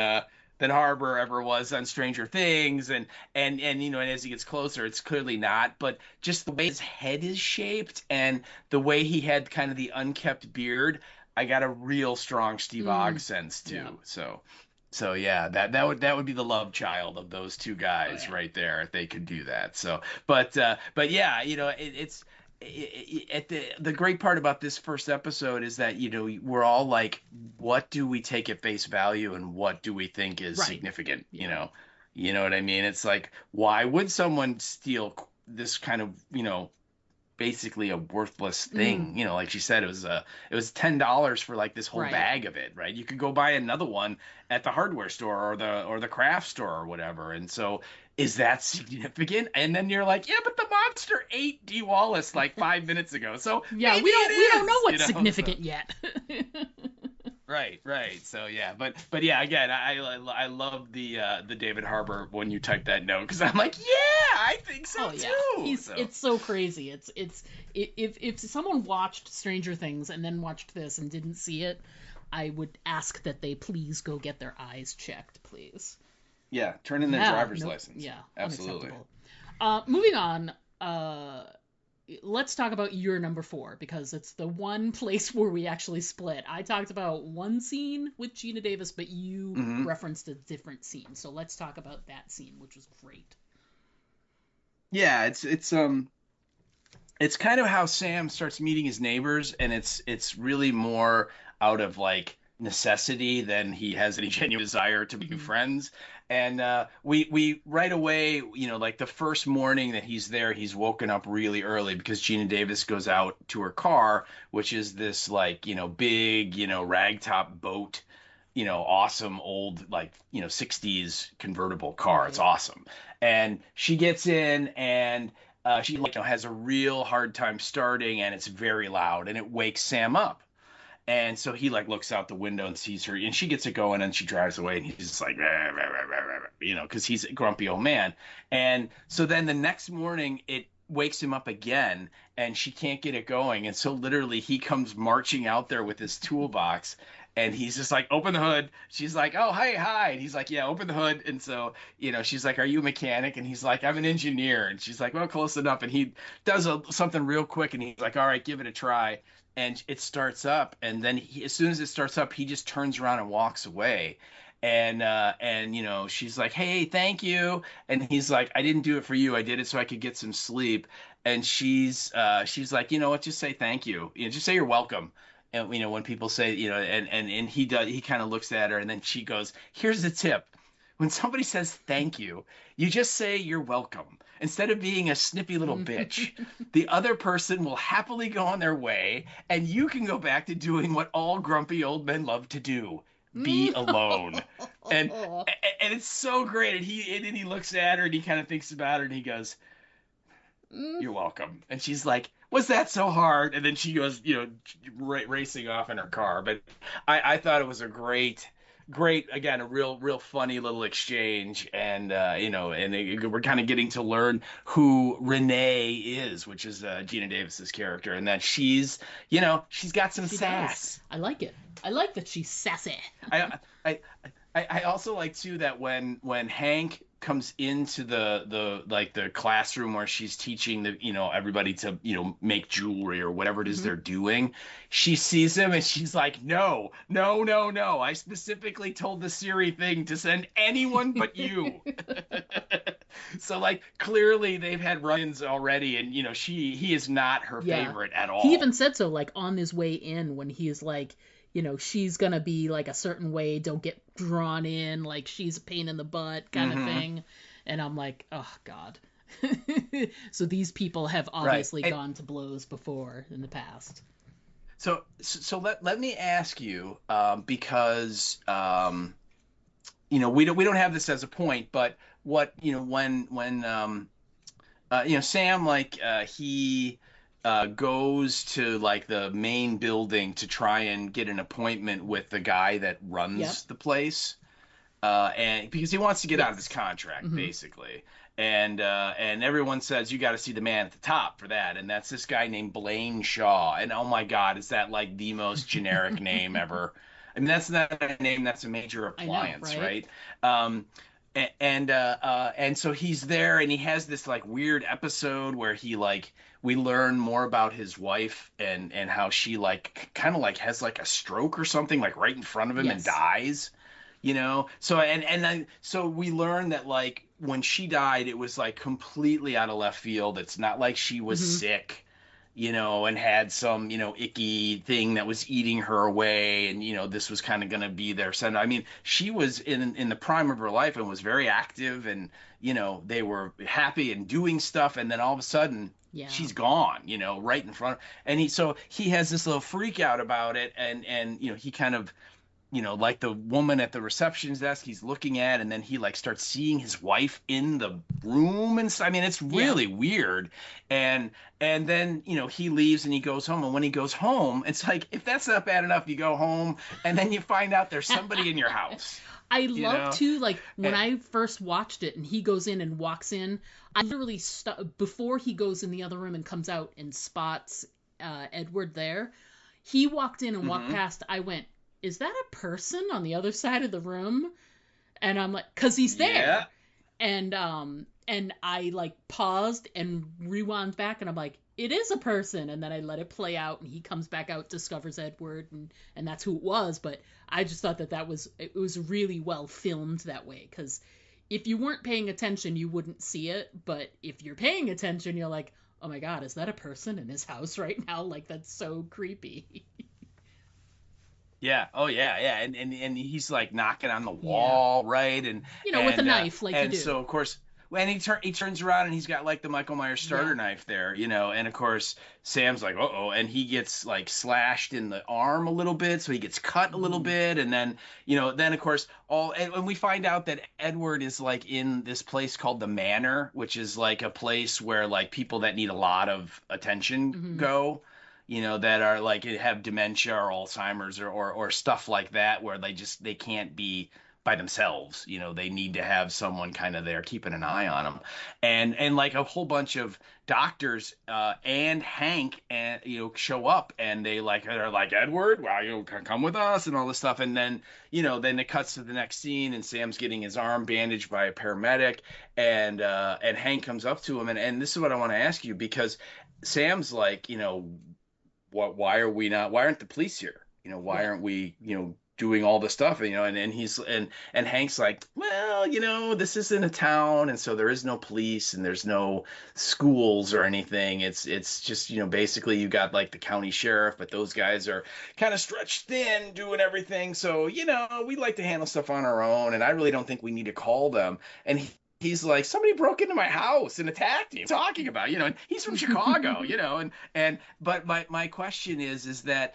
Harbour ever was on Stranger Things, and as he gets closer, it's clearly not. But just the way his head is shaped and the way he had kind of the unkept beard, I got a real strong Steve Ogg Mm, sense yeah. too. So yeah, that would be the love child of those two Oh guys yeah. right there if they could do that. So, but yeah, at the great part about this first episode is that we're all like, what do we take at face value and what do we think is Right. significant? Yeah. You know what I mean? It's like, why would someone steal this kind of basically a worthless Mm, thing? Like she said, it was $10 for like this whole right. bag of it, right? You could go buy another one at the hardware store or the craft store or whatever. And so is that significant? And then you're like, yeah, but the monster ate Dee Wallace like 5 minutes ago, so Yeah, maybe we don't it know is, what's so significant yet. right. So yeah, but yeah, again, I love the David Harbour when you type that note because I'm like, yeah, I think so Oh yeah, too. he's So it's so crazy. If someone watched Stranger Things and then watched this and didn't see it, I would ask that they please go get their eyes checked, please. yeah, turn in their Yeah, driver's no, license. yeah, Absolutely. unacceptable. Moving on. Let's talk about your number four because it's the one place where we actually split. I talked about one scene with Gina Davis, but you Hmm. referenced a different scene. So let's talk about that scene, which was great. Yeah, it's kind of how Sam starts meeting his neighbors, and it's really more out of like necessity than he has any genuine desire to be Hmm. friends. And we right away, like the first morning that he's there, he's woken up really early because Gina Davis goes out to her car, which is this like big ragtop boat, awesome old like 60s convertible car. It's Right. awesome, and she gets in and she like has a real hard time starting and it's very loud and it wakes Sam up. And so he like looks out the window and sees her and she gets it going and she drives away and he's just like, "Rah, rah, rah, rah, rah," because he's a grumpy old man. And so then the next morning it wakes him up again and she can't get it going. And so literally he comes marching out there with his toolbox and he's just like, open the hood. She's like, oh, hi. And he's like, yeah, open the hood. And so, she's like, are you a mechanic? And he's like, I'm an engineer. And she's like, well, close enough. And he does something real quick and he's like, all right, give it a try. And it starts up. And then as soon as it starts up, he just turns around and walks away. And she's like, hey, thank you. And he's like, I didn't do it for you. I did it so I could get some sleep. And she's like, you know what, just say thank you. Just say you're welcome. And when people say, and he does, he kind of looks at her and then she goes, here's the tip. when somebody says thank you, you just say you're welcome. Instead of being a snippy little bitch, the other person will happily go on their way, and you can go back to doing what all grumpy old men love to do, be alone. And and it's so great. And then he looks at her and he kind of thinks about her and he goes, "You're welcome." And she's like, "Was that so hard?" And then she goes, racing off in her car. But I thought it was a great, again, a real funny little exchange. And we're kind of getting to learn who Renee is, which is Gina Davis's character, and that she's got some sass. I like it. I like that she's sassy. I also like too that when Hank comes into the classroom where she's teaching everybody to make jewelry or whatever it is they're doing, she sees him and she's like, no, I specifically told the Siri thing to send anyone but you. So like clearly they've had run-ins already, and he is not her favorite at all. He even said so, like on his way in, when he is like, she's gonna be like a certain way, don't get drawn in, like she's a pain in the butt kind of thing. And I'm like, oh God. So these people have obviously gone to blows before in the past. So let me ask you, because we don't have this as a point, but what when Sam, like he goes to like the main building to try and get an appointment with the guy that runs the place, and because he wants to get out of his contract, basically. And everyone says you got to see the man at the top for that, and that's this guy named Blaine Shaw. And oh my God, is that like the most generic name ever? I mean, that's not a name, that's a major appliance, I know, right? And so he's there, and he has this like weird episode where we learn more about his wife and how she like kind of like has like a stroke or something like right in front of him and dies, so we learn that like when she died, it was like completely out of left field. It's not like she was sick, and had some, icky thing that was eating her away. And, this was kind of going to be their center. I mean, she was in the prime of her life and was very active, and, they were happy and doing stuff. And then all of a sudden she's gone, right in front. And he has this little freak out about it. And he kind of, like the woman at the reception's desk he's looking at, and then he like starts seeing his wife in the room, and I mean it's really weird. And then he leaves and he goes home, and when he goes home, it's like, if that's not bad enough, you go home and then you find out there's somebody in your house. I love too, like when I first watched it and he goes in and walks in, I literally before he goes in the other room and comes out and spots Edward there. He walked in and walked past. I went, is that a person on the other side of the room? And I'm like, cause he's there. And I like paused and rewound back, and I'm like, it is a person. And then I let it play out, and he comes back out, discovers Edward, and that's who it was. But I just thought it was really well filmed that way. Cause if you weren't paying attention, you wouldn't see it. But if you're paying attention, you're like, oh my God, is that a person in his house right now? Like, that's so creepy. Yeah. Oh, yeah. And he's like knocking on the wall, right? And with a knife, like you do. And so of course, when he turns around and he's got like the Michael Myers starter knife there, and of course Sam's like, uh-oh, and he gets like slashed in the arm a little bit, so he gets cut a little bit, and then then of course and we find out that Edward is like in this place called the Manor, which is like a place where like people that need a lot of attention go. That are like have dementia or Alzheimer's or stuff like that, where they can't be by themselves. They need to have someone kind of there keeping an eye on them, and like a whole bunch of doctors and Hank and show up, and they're like, Edward, wow, come with us and all this stuff. And then then it cuts to the next scene, and Sam's getting his arm bandaged by a paramedic, and Hank comes up to him, and this is what I want to ask you, because Sam's like, why aren't the police here? why Right. aren't we, doing all the stuff, and he's and Hank's like, well, this isn't a town, and so there is no police and there's no schools or anything. It's just, basically you got like the county sheriff, but those guys are kind of stretched thin doing everything. So, we like to handle stuff on our own, and I really don't think we need to call them. And he's like, somebody broke into my house and attacked me. Talking about, and he's from Chicago, but my question is that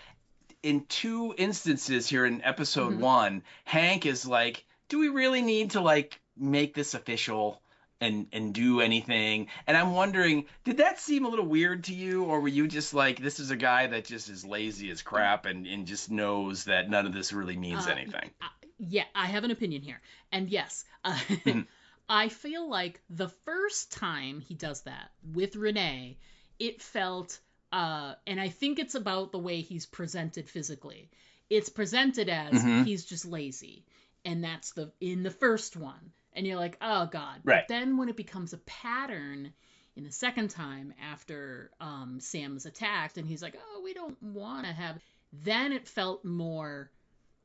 in two instances here in episode Hmm. 1, Hank is like, do we really need to like make this official and do anything? And I'm wondering, did that seem a little weird to you, or were you just like, this is a guy that just is lazy as crap and just knows that none of this really means Uh, anything? yeah, I have an opinion here. And yes, Mhm. I feel like the first time he does that with Renee, it felt, and I think it's about the way he's presented physically. It's presented as Mhm. he's just lazy, and that's in the first one, and you're like, oh God. But Right. then when it becomes a pattern in the second time after Sam is attacked, and he's like, oh, we don't want to have, then it felt more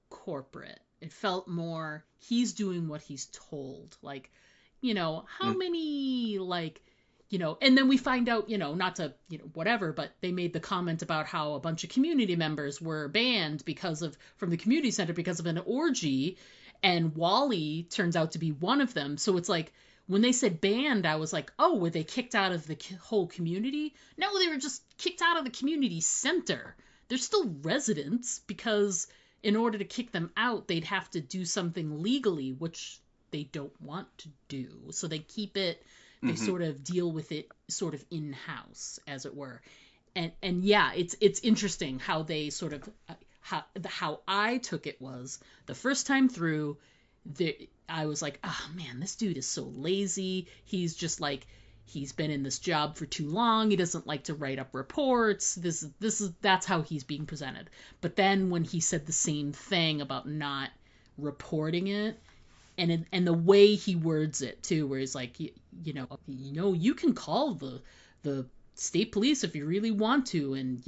corporate. It felt more he's doing what he's told. Like, how Mm. many, like, and then we find out, not to, whatever, but they made the comment about how a bunch of community members were banned from the community center because of an orgy, and Wally turns out to be one of them. So it's like, when they said banned, I was like, oh, were they kicked out of the whole community? No, they were just kicked out of the community center. They're still residents because in order to kick them out, they'd have to do something legally, which they don't want to do. So they keep it, they Mhm. sort of deal with it sort of in house, as it were. And yeah, it's interesting how they sort of how I took it was the first time through. I was like, oh man, this dude is so lazy. He's just like, he's been in this job for too long. He doesn't like to write up reports. That's how he's being presented. But then when he said the same thing about not reporting it, and the way he words it too, where he's like, you can call the state police if you really want to, and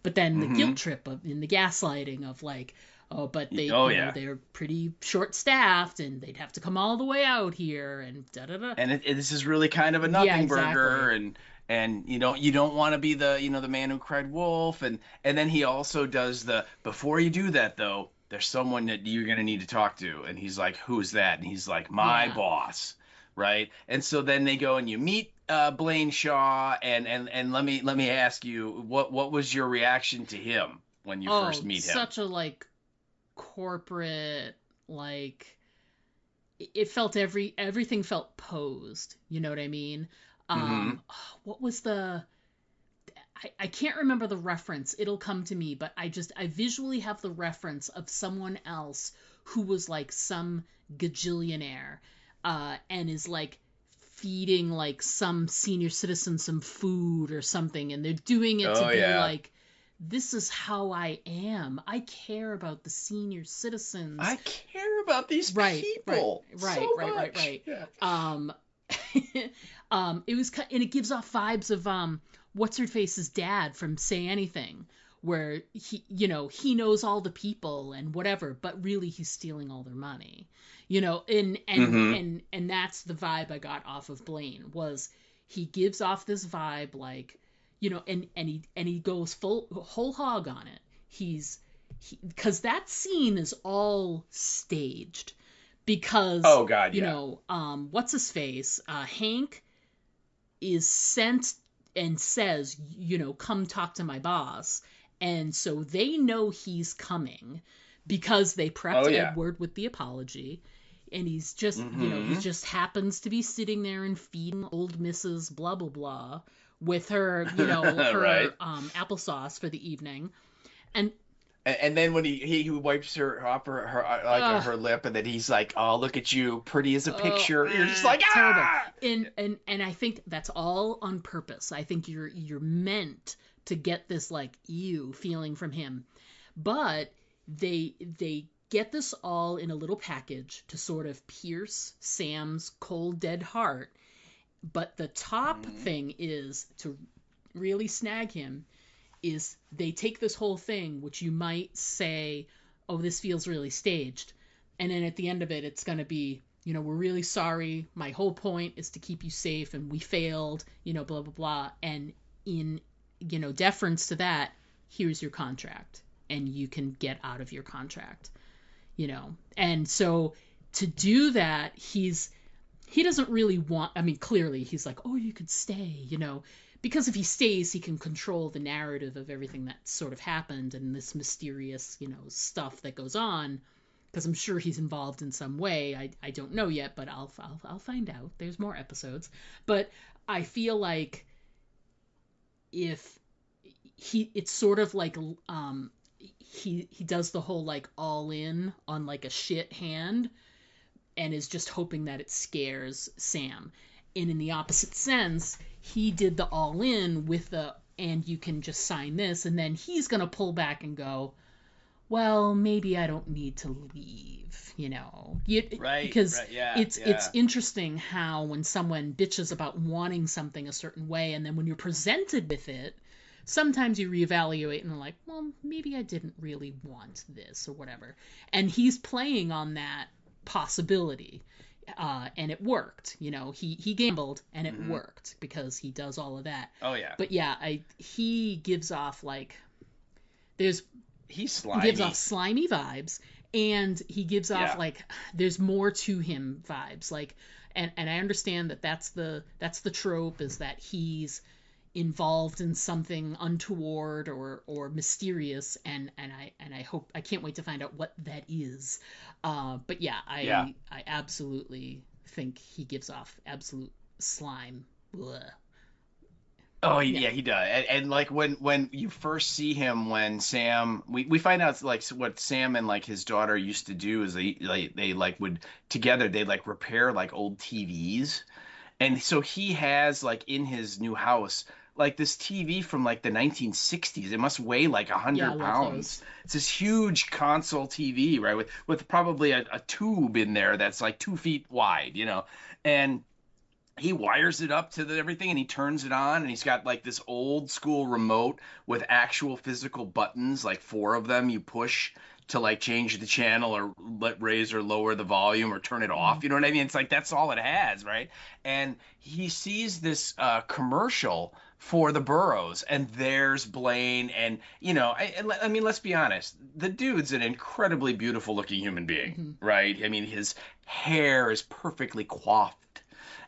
but then the guilt Mhm. trip in the gaslighting of like, oh, but they, Oh yeah. they're pretty short staffed and they'd have to come all the way out here and da da da. And this is really kind of a Yeah, nothing burger, exactly. and you don't want to be the man who cried wolf, and then he also does the, before you do that though, there's someone that you're going to need to talk to, and he's like, who's that? And he's like, my Yeah. boss, right? And so then they go and you meet Blaine Shaw, and let me ask you, what was your reaction to him when you first Oh, meet him? such a like corporate, like, it felt everything felt posed. You know what I mean? Mm-hmm. What was the? I can't remember the reference. It'll come to me, but I visually have the reference of someone else who was like some gajillionaire, and is like feeding like some senior citizen some food or something, and they're doing it to Oh be yeah. like, this is how I am. I care about the senior citizens. I care about these Right, right, people right, so right, right, much. right. Yeah. Um, it was, and it gives off vibes of what's her face's dad from Say Anything, where he knows all the people and whatever, but really he's stealing all their money, and Mm-hmm. that's the vibe I got off of Blaine. Was he gives off this vibe like, and he goes full whole hog on it. Because that scene is all staged, because Oh God, yeah. what's his face, Hank is sent and says, come talk to my boss, and so they know he's coming because they Oh prepped yeah. Edward with the apology, and he's just, he Mm-hmm. just happens to be sitting there and feeding old Mrs. blah blah blah with her, Right. her applesauce for the evening. And And then when he wipes her off her like uh her lip, and then he's like, "Oh, look at you, pretty as a oh, picture." You're just like, terrible. ah. And I think that's all on purpose. I think you're meant to get this like ew feeling from him. But they get this all in a little package to sort of pierce Sam's cold dead heart. But the top Mhm. thing is to really snag him is they take this whole thing, which you might say, oh, this feels really staged, and then at the end of it, it's going to be, we're really sorry. My whole point is to keep you safe, and we failed, blah, blah, blah. And in, deference to that, here's your contract, and you can get out of your contract, And so to do that, he doesn't really want, I mean, clearly he's like, oh, you could stay, because if he stays, he can control the narrative of everything that sort of happened and this mysterious, stuff that goes on. Because I'm sure he's involved in some way. I don't know yet, but I'll find out. There's more episodes. But I feel like if it's sort of like he does the whole like all in on like a shit hand and is just hoping that it scares Sam. And in the opposite sense, he did the all in with the, and you can just sign this, and then he's going to pull back and go, well, maybe I don't need to leave, Right. Because right, yeah, it's interesting how when someone bitches about wanting something a certain way, and then when you're presented with it, sometimes you reevaluate and are like, well, maybe I didn't really want this or whatever. And he's playing on that possibility. And it worked, he gambled and it worked because he does all of that. Oh yeah. But yeah, he gives off like, he's slimy. He gives off slimy vibes, and he gives off like there's more to him vibes. Like, and I understand that that's the trope, is that he's involved in something untoward or mysterious, and I can't wait to find out what that is. But yeah, I absolutely think he gives off absolute slime. Blech. Oh, yeah, he does. And like when you first see him, when Sam, we find out like what Sam and like his daughter used to do is they would together, they like repair like old TVs. And so he has like in his new house like this TV from like the 1960s. It must weigh like 100 pounds. It's this huge console TV, right? With probably a tube in there that's like 2 feet wide, and he wires it up to everything, and he turns it on, and he's got like this old school remote with actual physical buttons, like 4 of them you push to like change the channel or raise or lower the volume or turn it off. You know what I mean? It's like that's all it has, right? And he sees this commercial for the Boroughs, and there's Blaine, and I mean, let's be honest, the dude's an incredibly beautiful looking human being, right? I mean, his hair is perfectly coiffed.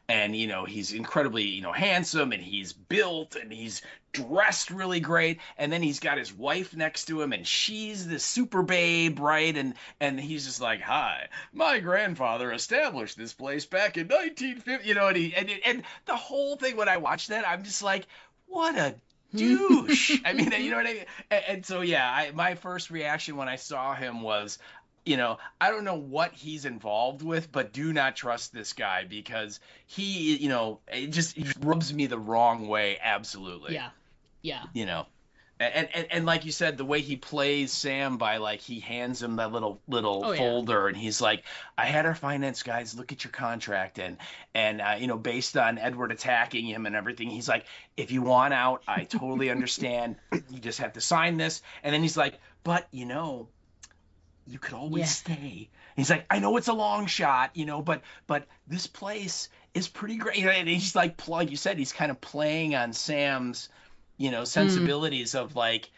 And, he's incredibly, handsome, and he's built, and he's dressed really great. And then he's got his wife next to him, and she's the super babe, right? And he's just like, hi, my grandfather established this place back in 1950, and the whole thing, when I watch that, I'm just like, what a douche. I mean, you know what I mean? And so, yeah, my first reaction when I saw him was, I don't know what he's involved with, but do not trust this guy, because he, it just rubs me the wrong way. Absolutely. Yeah. Yeah. And like you said, the way he plays Sam by like, he hands him that little folder, and he's like, I had our finance guys look at your contract, and based on Edward attacking him and everything, he's like, if you want out, I totally understand. You just have to sign this. And then he's like, but you could always stay. He's like, I know it's a long shot, but this place is pretty great. And he's like you said, he's kind of playing on Sam's, sensibilities of like,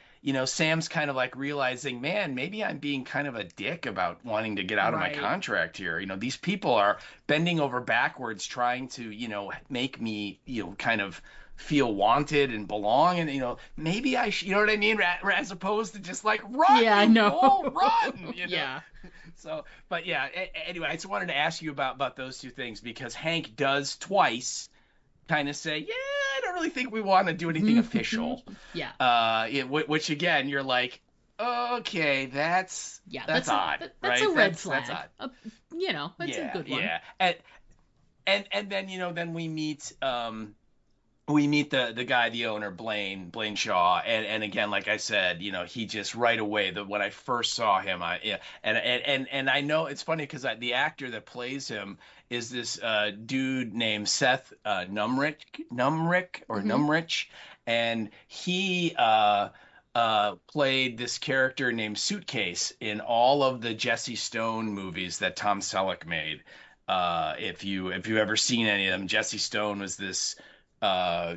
Sam's kind of like realizing, man, maybe I'm being kind of a dick about wanting to get out of my contract here. These people are bending over backwards trying to, make me, kind of feel wanted and belong, and maybe I should, you know what I mean, as opposed to just like run. Yeah, I know. Run. Yeah. So, but yeah. Anyway, I just wanted to ask you about those two things, because Hank does twice kind of say, yeah, I don't really think we want to do anything official. Yeah. Which again, you're like, okay, that's odd. That's right? a red flag. That's odd. That's a good one. Yeah. And then then we meet the guy, the owner, Blaine Shaw, and again, like I said, he just right away, when I first saw him, and I know it's funny because the actor that plays him is this dude named Seth Numrich, and he played this character named Suitcase in all of the Jesse Stone movies that Tom Selleck made. If you've ever seen any of them, Jesse Stone was this uh,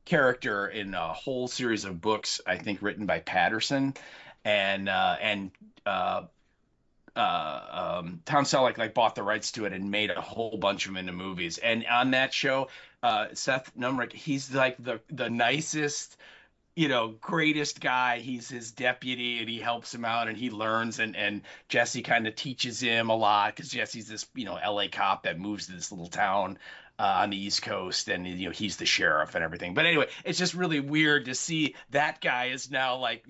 character in a whole series of books, I think written by Patterson, and Tom Selleck like bought the rights to it and made a whole bunch of them into movies. And on that show, Seth Numrick, he's like the nicest, greatest guy. He's his deputy and he helps him out and he learns, and Jesse kind of teaches him a lot because Jesse's this, LA cop that moves to this little town on the East Coast, and he's the sheriff and everything. But anyway, it's just really weird to see that guy is now like,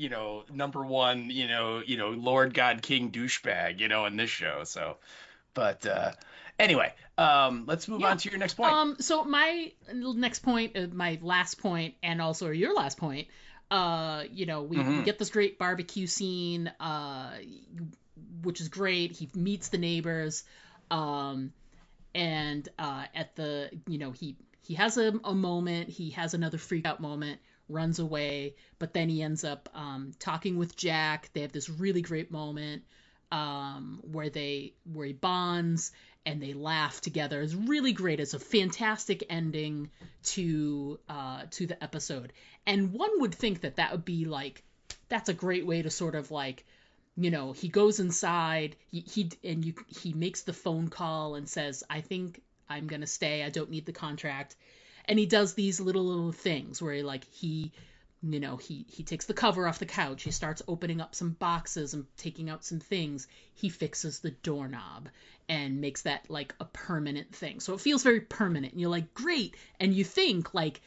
number one, Lord God King douchebag, in this show. So, but anyway, let's move on to your next point. So my next point, my last point, and also your last point, we get this great barbecue scene, which is great. He meets the neighbors, and at the, he has a moment, he has another freak out moment, runs away, but then he ends up talking with Jack. They have this really great moment where he bonds and they laugh together. It's really great. It's a fantastic ending to the episode. And one would think that would be like, that's a great way to sort of like, he goes inside, he makes the phone call and says, I think I'm going to stay. I don't need the contract. And he does these little things where he takes the cover off the couch. He starts opening up some boxes and taking out some things. He fixes the doorknob and makes that like a permanent thing. So it feels very permanent. And you're like, great. And you think like,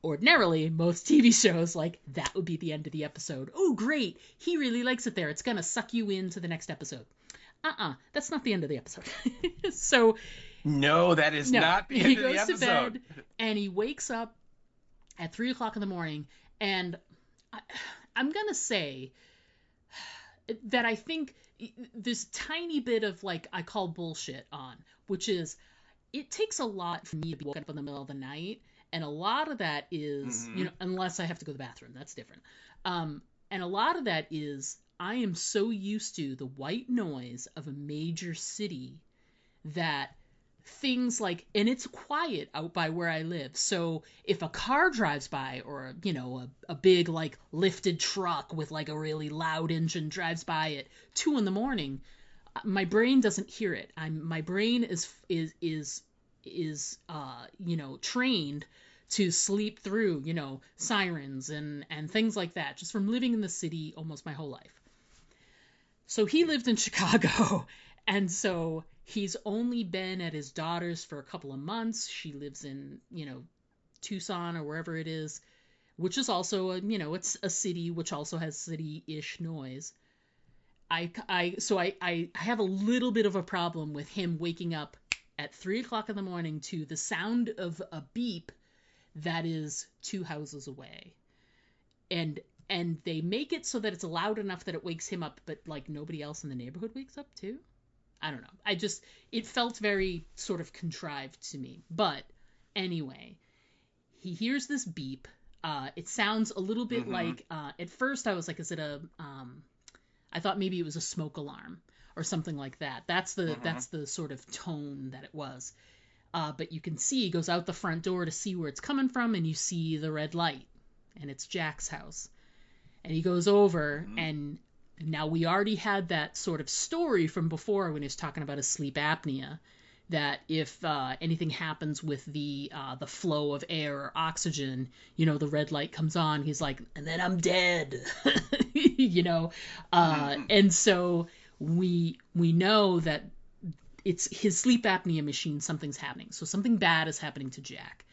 ordinarily, most TV shows, like, that would be the end of the episode. Oh, great. He really likes it there. It's going to suck you into the next episode. That's not the end of the episode. So... No, that is not the end of the episode. He goes to bed, and he wakes up at 3 o'clock in the morning, and I'm going to say that I think this tiny bit of, like, I call bullshit on, which is, it takes a lot for me to be woken up in the middle of the night. And a lot of that is, unless I have to go to the bathroom, that's different. And a lot of that is, I am so used to the white noise of a major city that things like, and it's quiet out by where I live. So if a car drives by or, a big like lifted truck with like a really loud engine drives by at 2 a.m, my brain doesn't hear it. My brain is trained to sleep through, sirens and things like that, just from living in the city almost my whole life. So he lived in Chicago, and so he's only been at his daughter's for a couple of months. She lives in, Tucson or wherever it is, which is also it's a city which also has city-ish noise. I have a little bit of a problem with him waking up at 3 o'clock in the morning to the sound of a beep that is 2 houses away. And they make it so that it's loud enough that it wakes him up, but like nobody else in the neighborhood wakes up too. I don't know. It felt very sort of contrived to me. But anyway, he hears this beep. It sounds a little bit like, at first I was like, is it I thought maybe it was a smoke alarm or something like that. That's the sort of tone that it was. But you can see he goes out the front door to see where it's coming from, and you see the red light, and it's Jack's house. And he goes over, and now we already had that sort of story from before when he was talking about his sleep apnea, that if anything happens with the flow of air or oxygen, the red light comes on. He's like, and then I'm dead, And so we know that it's his sleep apnea machine. Something's happening. So something bad is happening to Jack.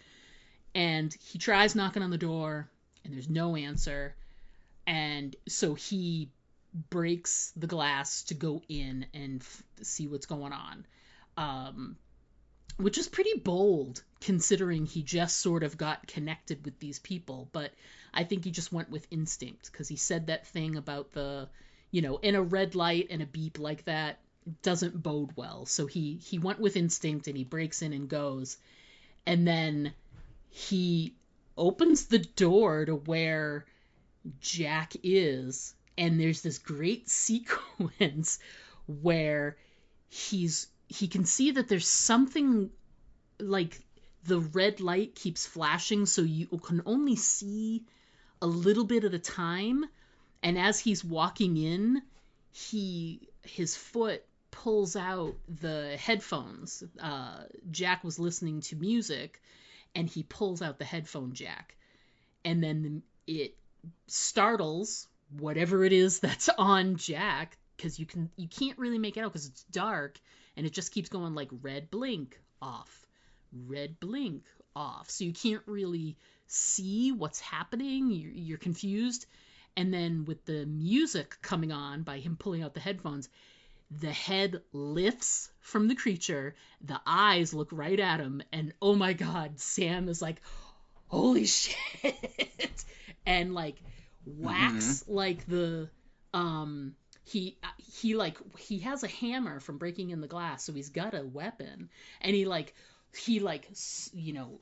And he tries knocking on the door, and there's no answer. And so he breaks the glass to go in and see what's going on. Which is pretty bold, considering he just sort of got connected with these people. But I think he just went with instinct, because he said that thing about the, in a red light and a beep like that, doesn't bode well. So he went with instinct, and he breaks in and goes. And then he opens the door to where Jack is, and there's this great sequence where he can see that there's something, like the red light keeps flashing, so you can only see a little bit at a time. And as he's walking in, his foot pulls out the headphones. Jack was listening to music, and he pulls out the headphone jack, and then it startles whatever it is that's on Jack, because you can't really make it out because it's dark, and it just keeps going like red blink off, red blink off, so you can't really see what's happening. You're confused. And then with the music coming on by him pulling out the headphones, the head lifts from the creature, the eyes look right at him, and oh my god, Sam is like, holy shit, and like whacks like the he has a hammer from breaking in the glass, so he's got a weapon, and he you know,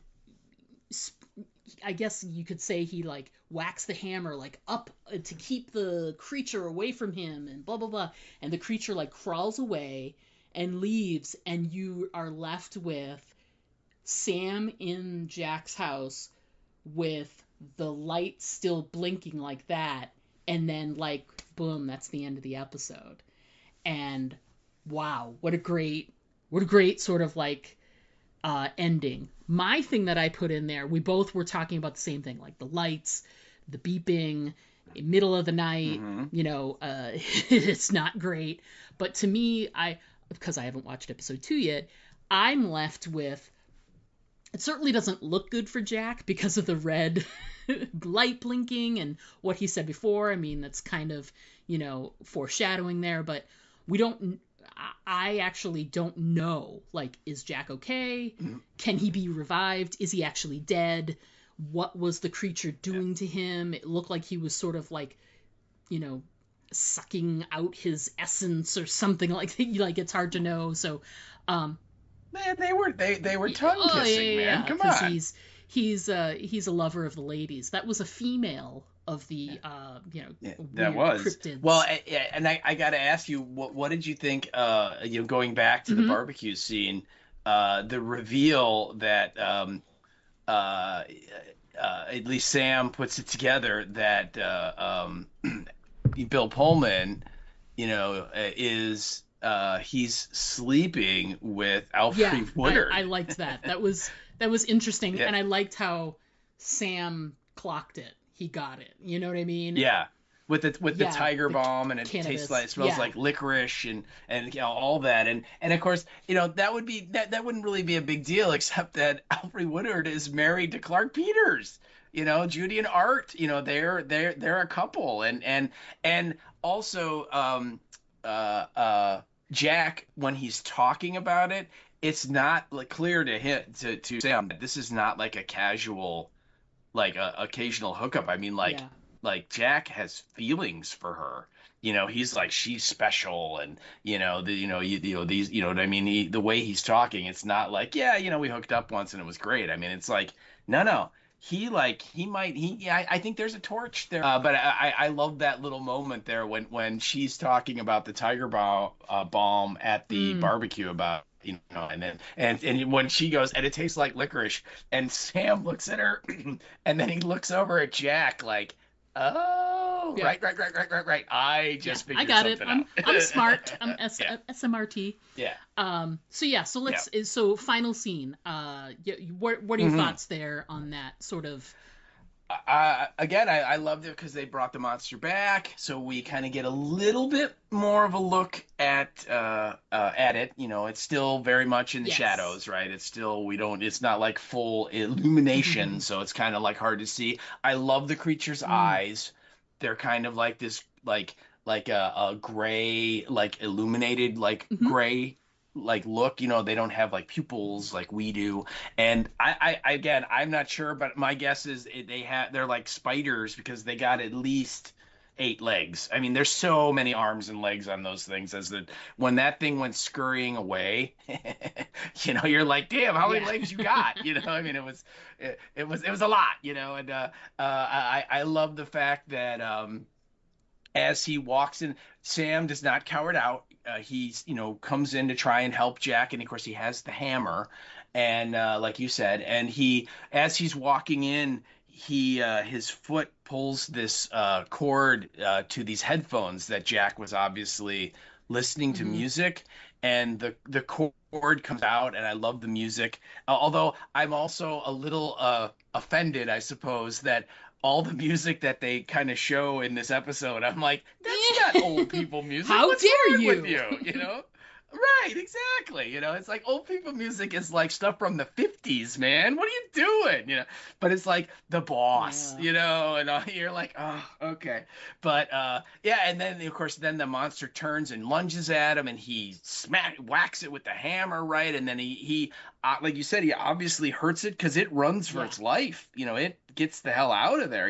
I guess you could say he like whacks the hammer like up to keep the creature away from him, and blah blah blah, and the creature like crawls away and leaves, and you are left with Sam in Jack's house with the light still blinking like that, and then like boom, that's the end of the episode. And wow, what a great sort of like ending. My thing that I put in there, we both were talking about the same thing, like the lights, the beeping, middle of the night, you know, it's not great. But to me, because I haven't watched episode 2 yet, I'm left with, it certainly doesn't look good for Jack because of the red light blinking and what he said before. I mean, that's kind of, you know, foreshadowing there, but I actually don't know, like, is Jack okay? Can he be revived? Is he actually dead? What was the creature doing to him? It looked like he was sort of like, you know, sucking out his essence or something like that. Like, it's hard to know. So, man, they were tongue kissing, man. Come on. He's a lover of the ladies. That was a female of the you know, that was cryptids. Well, and I got to ask you, what did you think? You know, going back to the barbecue scene, the reveal that at least Sam puts it together that Bill Pullman, you know, is he's sleeping with Alfre Woodard. I liked that. That was interesting, and I liked how Sam clocked it. He got it. You know what I mean? Yeah. With the tiger balm, and it smells like licorice and you know, all that, and of course, you know, that wouldn't really be a big deal, except that Alfre Woodard is married to Clark Peters. You know, Judy and Art, you know, they're a couple, and also Jack, when he's talking about it, it's not like clear to him to Sam that this is not like a casual, like a occasional hookup. I mean, like Jack has feelings for her. You know, he's like, she's special, and you know, these, you know what I mean. The way he's talking, it's not like, yeah, you know, we hooked up once and it was great. I mean, it's like, no. I think there's a torch there. But I love that little moment there when she's talking about the tiger balm at the barbecue, about, you know, and when she goes, and it tastes like licorice, and Sam looks at her, and then he looks over at Jack like, oh, yeah. Right. I just figured something out. I'm smart. I'm SMRT. Yeah. So let's. Yeah. So final scene. What are your thoughts there on that sort of? Again, I loved it because they brought the monster back, so we kind of get a little bit more of a look at it. You know, it's still very much in the shadows, right? It's still, it's not like full illumination, so it's kind of like hard to see. I love the creature's eyes. They're kind of like this, like a gray, like illuminated, like gray, like look. You know, they don't have like pupils like we do. And I'm not sure, but my guess is they're like spiders, because they got at least 8 legs. I mean, there's so many arms and legs on those things. When that thing went scurrying away, you're like, damn, how many Yeah. legs you got? I mean, it was a lot, and I love the fact that as he walks in, Sam does not cower out. He's, comes in to try and help Jack, and of course he has the hammer, and like you said, and as he's walking in, his foot pulls this cord to these headphones that Jack was obviously listening to Hmm. music, and the cord comes out, and I love the music. Although I'm also a little offended, I suppose, that all the music that they kind of show in this episode, I'm like, that's not old people music. How What's dare wrong with you? you? Right, exactly. It's like old people music is like stuff from the 50s, man. What are you doing? But it's like the boss, Yeah. and you're like, oh, okay. But yeah, and then of course, then the monster turns and lunges at him, and he whacks it with the hammer, right? And then he like you said, he obviously hurts it because it runs for Yeah. its life. It gets the hell out of there.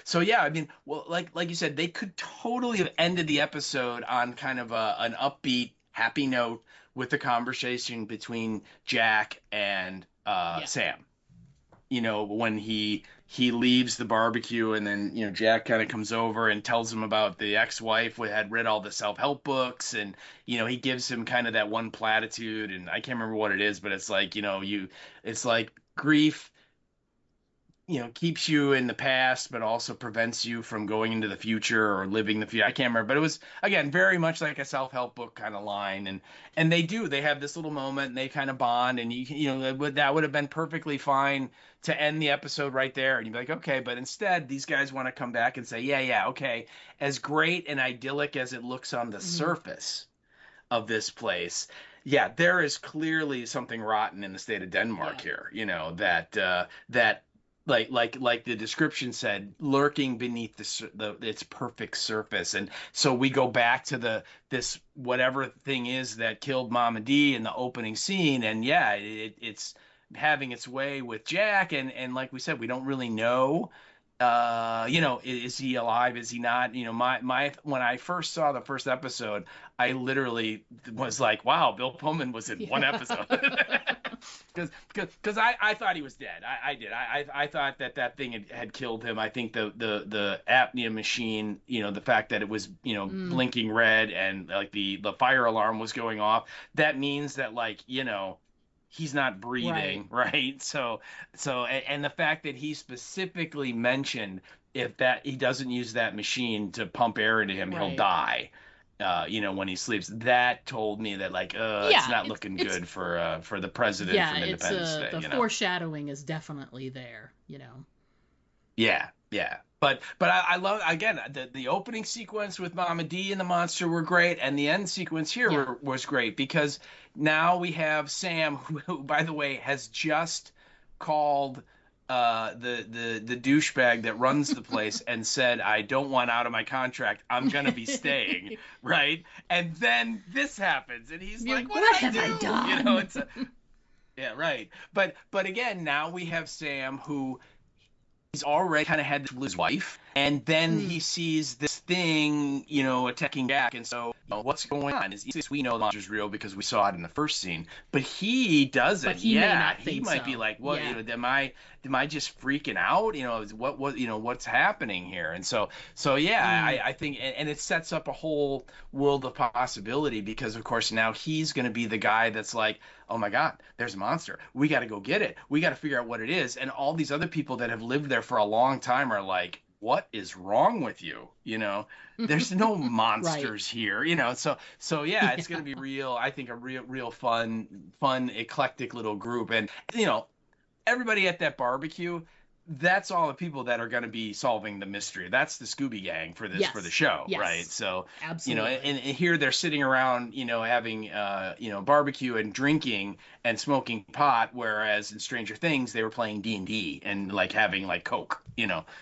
So yeah, I mean, well, like you said, they could totally have ended the episode on kind of an upbeat, happy note with the conversation between Jack and Yeah. Sam. When he leaves the barbecue, and then Jack kind of comes over and tells him about the ex-wife who had read all the self-help books, and he gives him kind of that one platitude, and I can't remember what it is, but it's like it's like grief keeps you in the past, but also prevents you from going into the future or living the future. I can't remember, but it was, again, very much like a self-help book kind of line. And they have this little moment, and they kind of bond, and that would have been perfectly fine to end the episode right there. And you'd be like, okay, but instead these guys want to come back and say, yeah, okay, as great and idyllic as it looks on the Hmm. surface of this place, yeah, there is clearly something rotten in the state of Denmark Yeah. here, that like the description said, lurking beneath its perfect surface. And so we go back to this whatever thing is that killed Mama D in the opening scene, and yeah, it's having its way with Jack, and like we said, we don't really know. Is he alive? Is he not? My when I first saw the first episode, I literally was like, wow, Bill Pullman was in one Yeah. episode. Because I thought he was dead. I did. I thought that thing had killed him. I think the apnea machine, the fact that it was Mm. blinking red, and like the fire alarm was going off, that means that, like, he's not Right. breathing, right? And the fact that he specifically mentioned, if that he doesn't use that machine to pump air into him, he'll Right. die. When he sleeps, that told me that, like, it's Yeah. not looking It's good for the president yeah. from It's Independence the Day. foreshadowing is definitely there. Yeah, yeah. But I love, again, the opening sequence with Mama D and the monster were great, and the end sequence here Yeah. was great, because now we have Sam, who, by the way, has just called the douchebag that runs the place and said, I don't want out of my contract. I'm gonna be staying, right? And then this happens, and he's like, what What did have I I do? done? It's yeah, right. But again, now we have Sam, who he's already kind of had this with his wife, and then Mm. he sees this thing, attacking Jack, and so, what's going on? Is we know the monster's real because we saw it in the first scene, but he doesn't. But he may Yeah, not he think might be so. like, what? Yeah. Am I just freaking out? What's happening here? And so yeah, Mm. I think, and it sets up a whole world of possibility, because of course now he's going to be the guy that's like, oh my God, there's a monster. We got to go get it. We got to figure out what it is. And all these other people that have lived there for a long time are like, what is wrong with you? There's no Right. monsters here, so yeah, it's going Yeah. to be real, I think, a real fun eclectic little group. And everybody at that barbecue, that's all the people that are going to be solving the mystery. That's the Scooby Gang for the Yes. show, Yes. right? So Absolutely. and here they're sitting around, having barbecue and drinking and smoking pot, whereas in Stranger Things they were playing D&D and like having like Coke,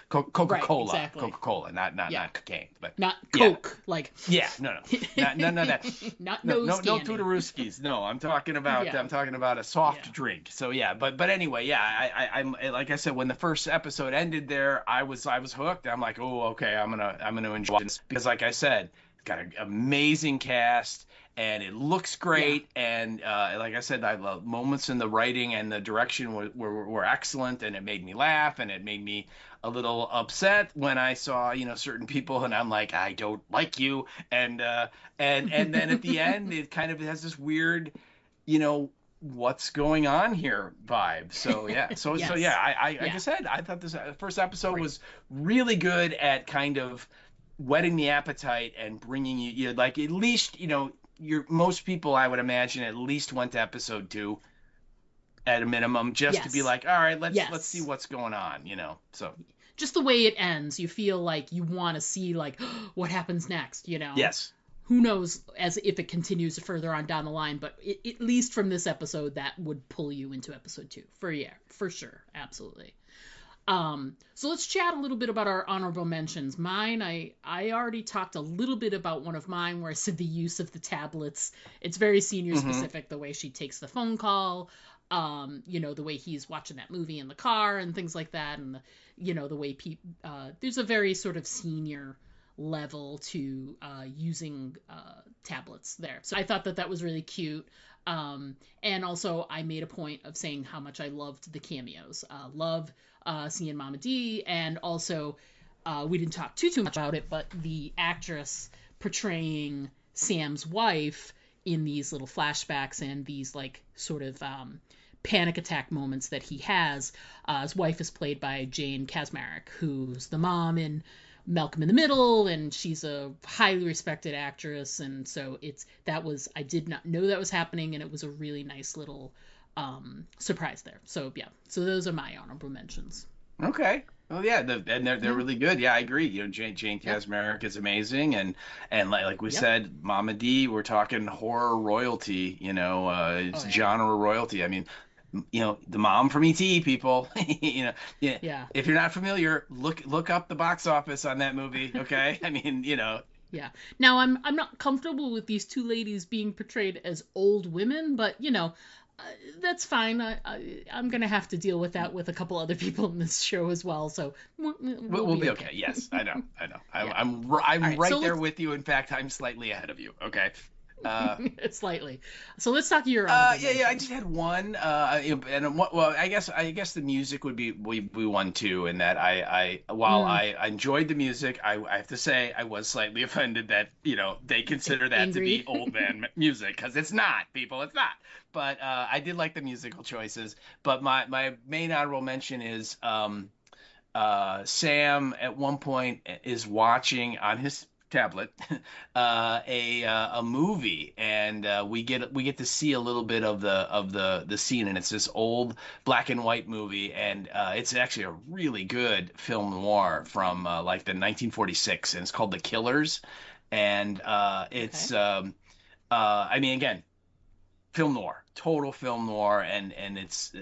Coca-Cola, Right. Exactly. Coca-Cola, not Yeah. cocaine, but Not yeah. Coke. Like. Yeah, no, none of that. Not No, nose no candy. Tudaruskis. No, I'm talking about Yeah. a soft Yeah. drink. So yeah, but anyway, yeah, I'm like I said, when the first episode ended there, I was hooked. I'm like, oh, okay, I'm gonna enjoy this, because like I said, got an amazing cast, and it looks great. And like I said, I love moments in the writing and the direction were excellent, and it made me laugh, and it made me a little upset when I saw, certain people, and I'm like, I don't like you. And then at the end, it kind of has this weird, what's going on here vibe. So yeah, so yeah, I like I said, I thought this first episode was really good at kind of whetting the appetite and bringing you like, at least, most people, I would imagine, at least went to episode 2 at a minimum, just to be like, all right, let's see what's going on, so just the way it ends, you feel like you want to see like what happens next, yes. Who knows as if it continues further on down the line, but at least from this episode, that would pull you into episode 2 for sure. Absolutely. So let's chat a little bit about our honorable mentions. Mine, I already talked a little bit about one of mine where I said the use of the tablets. It's very senior specific, the way she takes the phone call, the way he's watching that movie in the car and things like that. And, the way there's a very sort of senior level to using tablets there. So I thought that was really cute. And also I made a point of saying how much I loved the cameos. Love seeing Mama D, and also we didn't talk too much about it, but the actress portraying Sam's wife in these little flashbacks and these like sort of panic attack moments that he has. His wife is played by Jane Kaczmarek, who's the mom in Malcolm in the Middle, and she's a highly respected actress, and so I did not know that was happening, and it was a really nice little surprise there. So yeah, so those are my honorable mentions. Okay. Well, yeah, they're really good. Yeah, I agree. Jane Kaczmarek is amazing, and like we said, Mama D, we're talking horror royalty. It's genre royalty. I mean, the mom from E.T., people. Yeah. If you're not familiar, look up the box office on that movie. Okay, I mean, Yeah. Now I'm not comfortable with these two ladies being portrayed as old women, but that's fine. I'm gonna have to deal with that with a couple other people in this show as well. So we'll be okay. Yes, I know. Yeah. I'm right there with you. In fact, I'm slightly ahead of you. Okay. Slightly. So let's talk your I just had one I guess the music would be one too, in that I enjoyed the music, I have to say I was slightly offended that they consider that to be old man music, because it's not, people, it's not. But I did like the musical choices. But my main honorable mention is Sam at one point is watching on his tablet a movie, and we get to see a little bit of the scene, and it's this old black and white movie, and it's actually a really good film noir from like the 1946, and it's called The Killers. And it's I mean, again, film noir, total film noir, and it's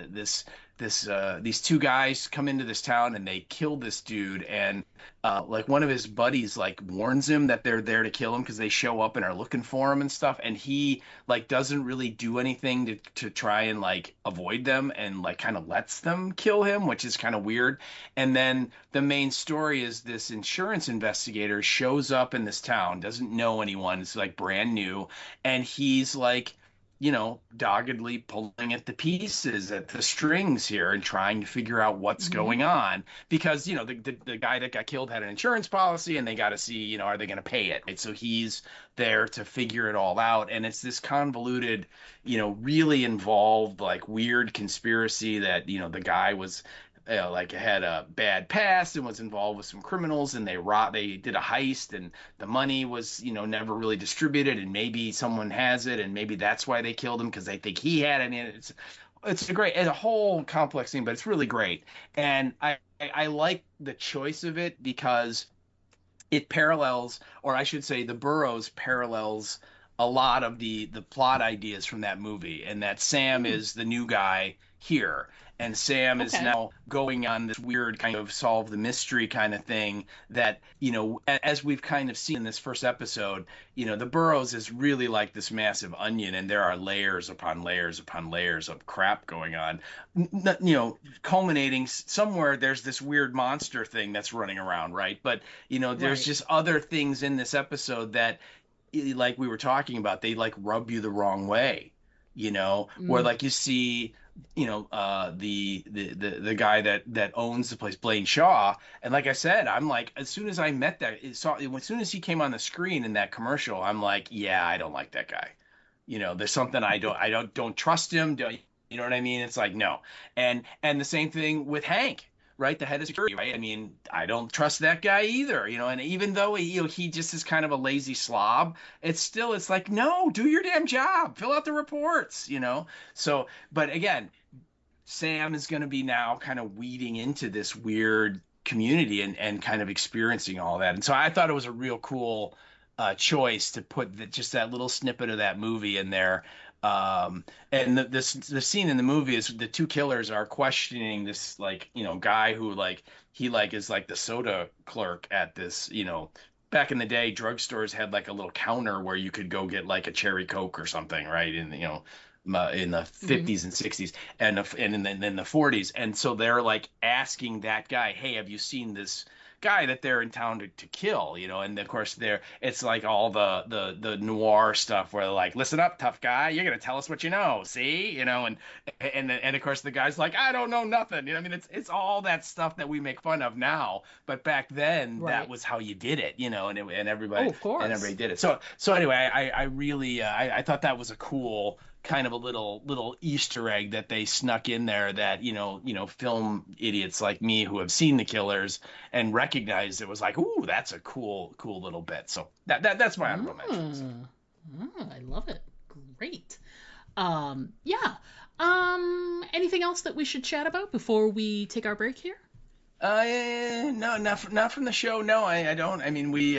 these two guys come into this town and they kill this dude, and like one of his buddies like warns him that they're there to kill him because they show up and are looking for him and stuff, and he like doesn't really do anything to try and like avoid them, and like kind of lets them kill him, which is kind of weird. And then the main story is this insurance investigator shows up in this town, doesn't know anyone, it's like brand new, and he's like doggedly pulling at the pieces, at the strings here, and trying to figure out what's going on, because the guy that got killed had an insurance policy, and they got to see are they going to pay it, right? So he's there to figure it all out, and it's this convoluted, really involved, like weird conspiracy that the guy was like had a bad past and was involved with some criminals, and they did a heist, and the money was never really distributed, and maybe someone has it, and maybe that's why they killed him, because they think he had it. And it's a whole complex thing, but it's really great. And I like the choice of it because it parallels, or I should say the Boroughs parallels a lot of the plot ideas from that movie, and that Sam is the new guy here. And Sam is Okay. now going on this weird kind of solve the mystery kind of thing that, as we've kind of seen in this first episode, the Boroughs is really like this massive onion, and there are layers upon layers upon layers of crap going on. Culminating somewhere, there's this weird monster thing that's running around, right? But, there's Right. just other things in this episode that, like we were talking about, they like rub you the wrong way, where Mm. like you see, the guy that owns the place, Blaine Shaw, and like I said, I'm like, as soon as I met as soon as he came on the screen in that commercial, I'm like, yeah, I don't like that guy. There's something I don't trust him. You know what I mean? It's like no, and the same thing with Hank, right? The head of security, right? I mean, I don't trust that guy either, and even though he just is kind of a lazy slob, it's like, no, do your damn job, fill out the reports, So, but again, Sam is going to be now kind of weeding into this weird community and kind of experiencing all that. And so I thought it was a real cool choice to put just that little snippet of that movie in there. And the scene in the movie is the two killers are questioning this like guy who like he like is like the soda clerk at this back in the day drugstores had like a little counter where you could go get like a cherry Coke or something, right? And in the Hmm. 50s and 60s and in the 40s, and so they're like asking that guy, hey, have you seen this guy that they're in town to kill, and of course it's like all the noir stuff where they're like, listen up, tough guy, you're gonna tell us what you know, see, and of course the guy's like, I don't know nothing, I mean, it's all that stuff that we make fun of now, but back then that Right. was how you did it, and Oh, everybody of course. did it. So anyway, I really I thought that was a cool kind of a little Easter egg that they snuck in there that film idiots like me who have seen the killers and recognized it was like, ooh, that's a cool little bit. So that's my honorable mentions. Ah, I love it. Great. Yeah. Anything else that we should chat about before we take our break here? No, not from the show. No, I don't. I mean, we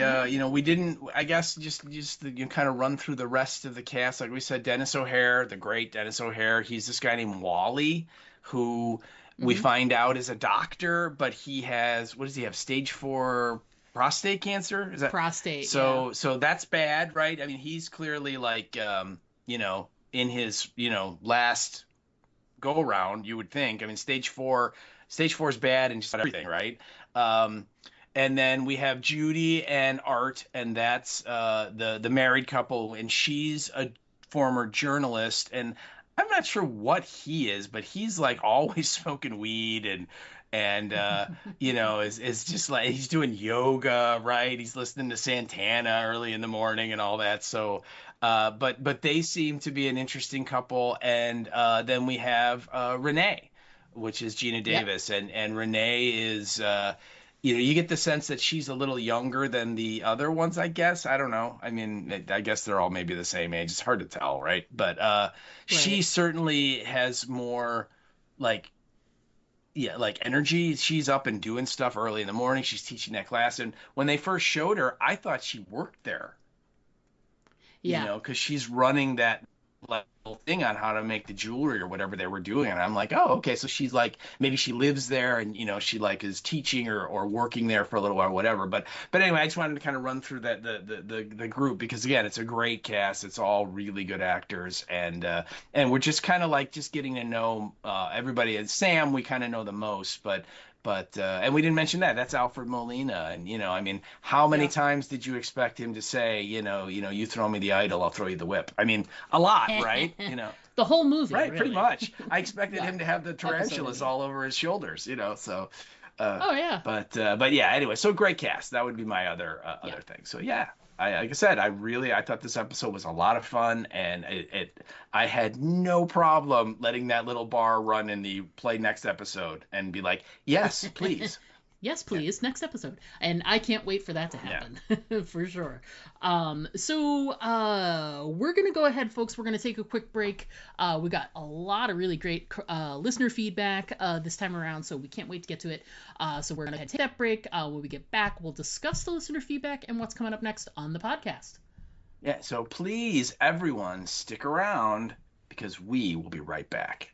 didn't. I guess just kind of run through the rest of the cast. Like we said, Dennis O'Hare, the great Dennis O'Hare. He's this guy named Wally, who we Mm-hmm. find out is a doctor, but he has, what does he have? Stage 4 prostate cancer. Is that Prostate, yeah. so? That's bad, right? I mean, he's clearly like, in his, last go around, you would think. I mean, stage four is bad and just about everything, right? Um, and then we have Judy and Art, and that's the married couple, and she's a former journalist, and I'm not sure what he is, but he's like always smoking weed and is just like he's doing yoga, right? He's listening to Santana early in the morning and all that. So but they seem to be an interesting couple. And then we have Renee, which is Gina Yep. Davis, and Renee is you get the sense that she's a little younger than the other ones, I guess. I don't know. I mean, I guess they're all maybe the same age. It's hard to tell, right? But she Right. certainly has more like yeah, like energy. She's up and doing stuff early in the morning. She's teaching that class. And when they first showed her, I thought she worked there, Yeah. because she's running that little thing on how to make the jewelry or whatever they were doing. And I'm like, oh, okay. So she's like, maybe she lives there and, she like is teaching or working there for a little while, whatever. But anyway, I just wanted to kind of run through that, the group, because again, it's a great cast. It's all really good actors. And we're just kind of like just getting to know everybody. And Sam, we kind of know the most, but and we didn't mention that that's Alfred Molina. And I mean, how many Yeah. times did you expect him to say, you throw me the idol, I'll throw you the whip? I mean, a lot, right? The whole movie, Right, pretty really. much. I expected Yeah. him to have the Episode, I tarantulas mean. all over his shoulders, so uh Oh, yeah. but yeah, anyway, so great cast. That would be my other Yeah. other thing. So yeah, like I said, I thought this episode was a lot of fun, and I had no problem letting that little bar run in the play next episode and be like, yes, please. Yes, Yeah, please. Next episode. And I can't wait for that to yeah. happen for sure. We're going to go ahead, folks. We're going to take a quick break. We got a lot of really great listener feedback this time around, so we can't wait to get to it. So we're going to take that break. When we get back, we'll discuss the listener feedback and what's coming up next on the podcast. Yeah, so please, everyone, stick around because we will be right back.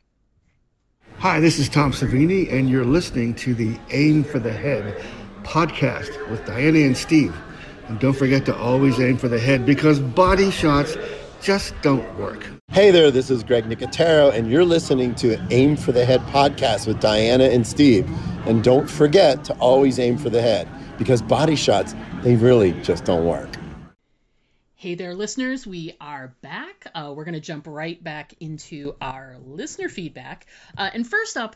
Hi, this is Tom Savini, and you're listening to the Aim for the Head podcast with Diana and Steve. And don't forget to always aim for the head because body shots just don't work. Hey there, this is Greg Nicotero, and you're listening to Aim for the Head podcast with Diana and Steve. And don't forget to always aim for the head because body shots, they really just don't work. Hey there, listeners. We are back. We're going to jump right back into our listener feedback. And first up,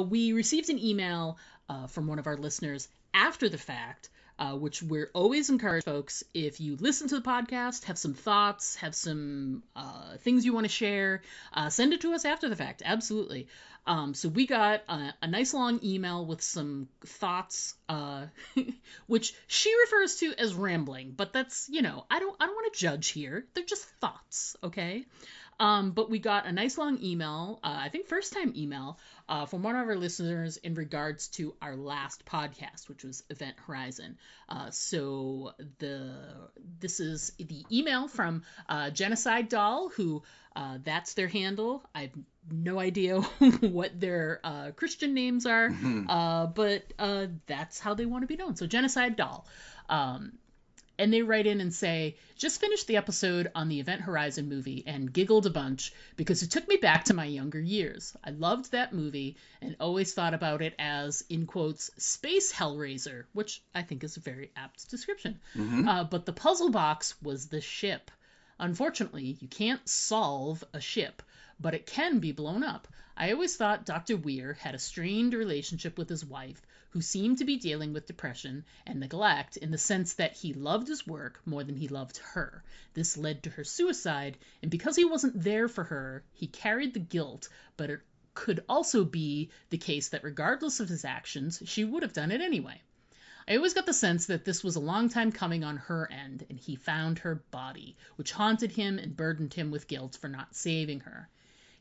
we received an email from one of our listeners after the fact, which we're always encourage folks, if you listen to the podcast, have some thoughts, have some things you want to share, send it to us after the fact. Absolutely. So we got a nice long email with some thoughts, which she refers to as rambling, but that's, I don't want to judge here. They're just thoughts, okay? But we got a nice long email, I think first time email, from one of our listeners in regards to our last podcast, which was Event Horizon. So this is the email from Genocide Doll, who that's their handle. I have no idea what their Christian names are, but that's how they want to be known. So Genocide Doll. And they write in and say, just finished the episode on the Event Horizon movie and giggled a bunch because it took me back to my younger years. I loved that movie and always thought about it as, in quotes, space Hellraiser, which I think is a very apt description. But the puzzle box was the ship. Unfortunately, you can't solve a ship, but it can be blown up. I always thought Dr. Weir had a strained relationship with his wife, who seemed to be dealing with depression and neglect in the sense that he loved his work more than he loved her. This led to her suicide, and because he wasn't there for her, he carried the guilt, but it could also be the case that regardless of his actions, she would have done it anyway. I always got the sense that this was a long time coming on her end, and he found her body, which haunted him and burdened him with guilt for not saving her.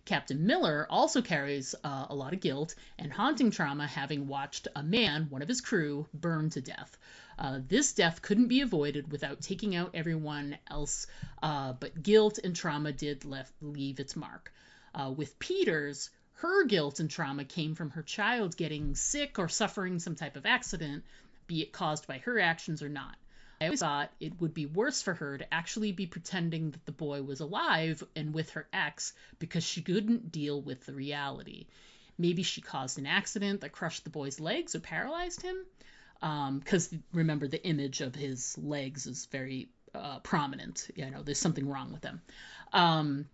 Captain Miller also carries a lot of guilt and haunting trauma, having watched a man, one of his crew, burn to death. This death couldn't be avoided without taking out everyone else, but guilt and trauma did leave its mark. With Peters, her guilt and trauma came from her child getting sick or suffering some type of accident, be it caused by her actions or not. I always thought it would be worse for her to actually be pretending that the boy was alive and with her ex because she couldn't deal with the reality. Maybe she caused an accident that crushed the boy's legs or paralyzed him. Because remember, the image of his legs is very prominent. There's something wrong with them.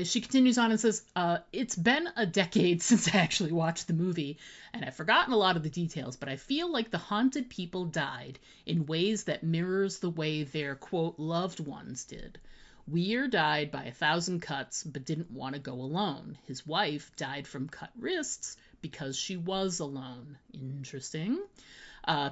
She continues on and says, it's been a decade since I actually watched the movie, and I've forgotten a lot of the details, but I feel like the haunted people died in ways that mirrors the way their, quote, loved ones did. Weir died by 1,000 cuts, but didn't want to go alone. His wife died from cut wrists because she was alone. Interesting.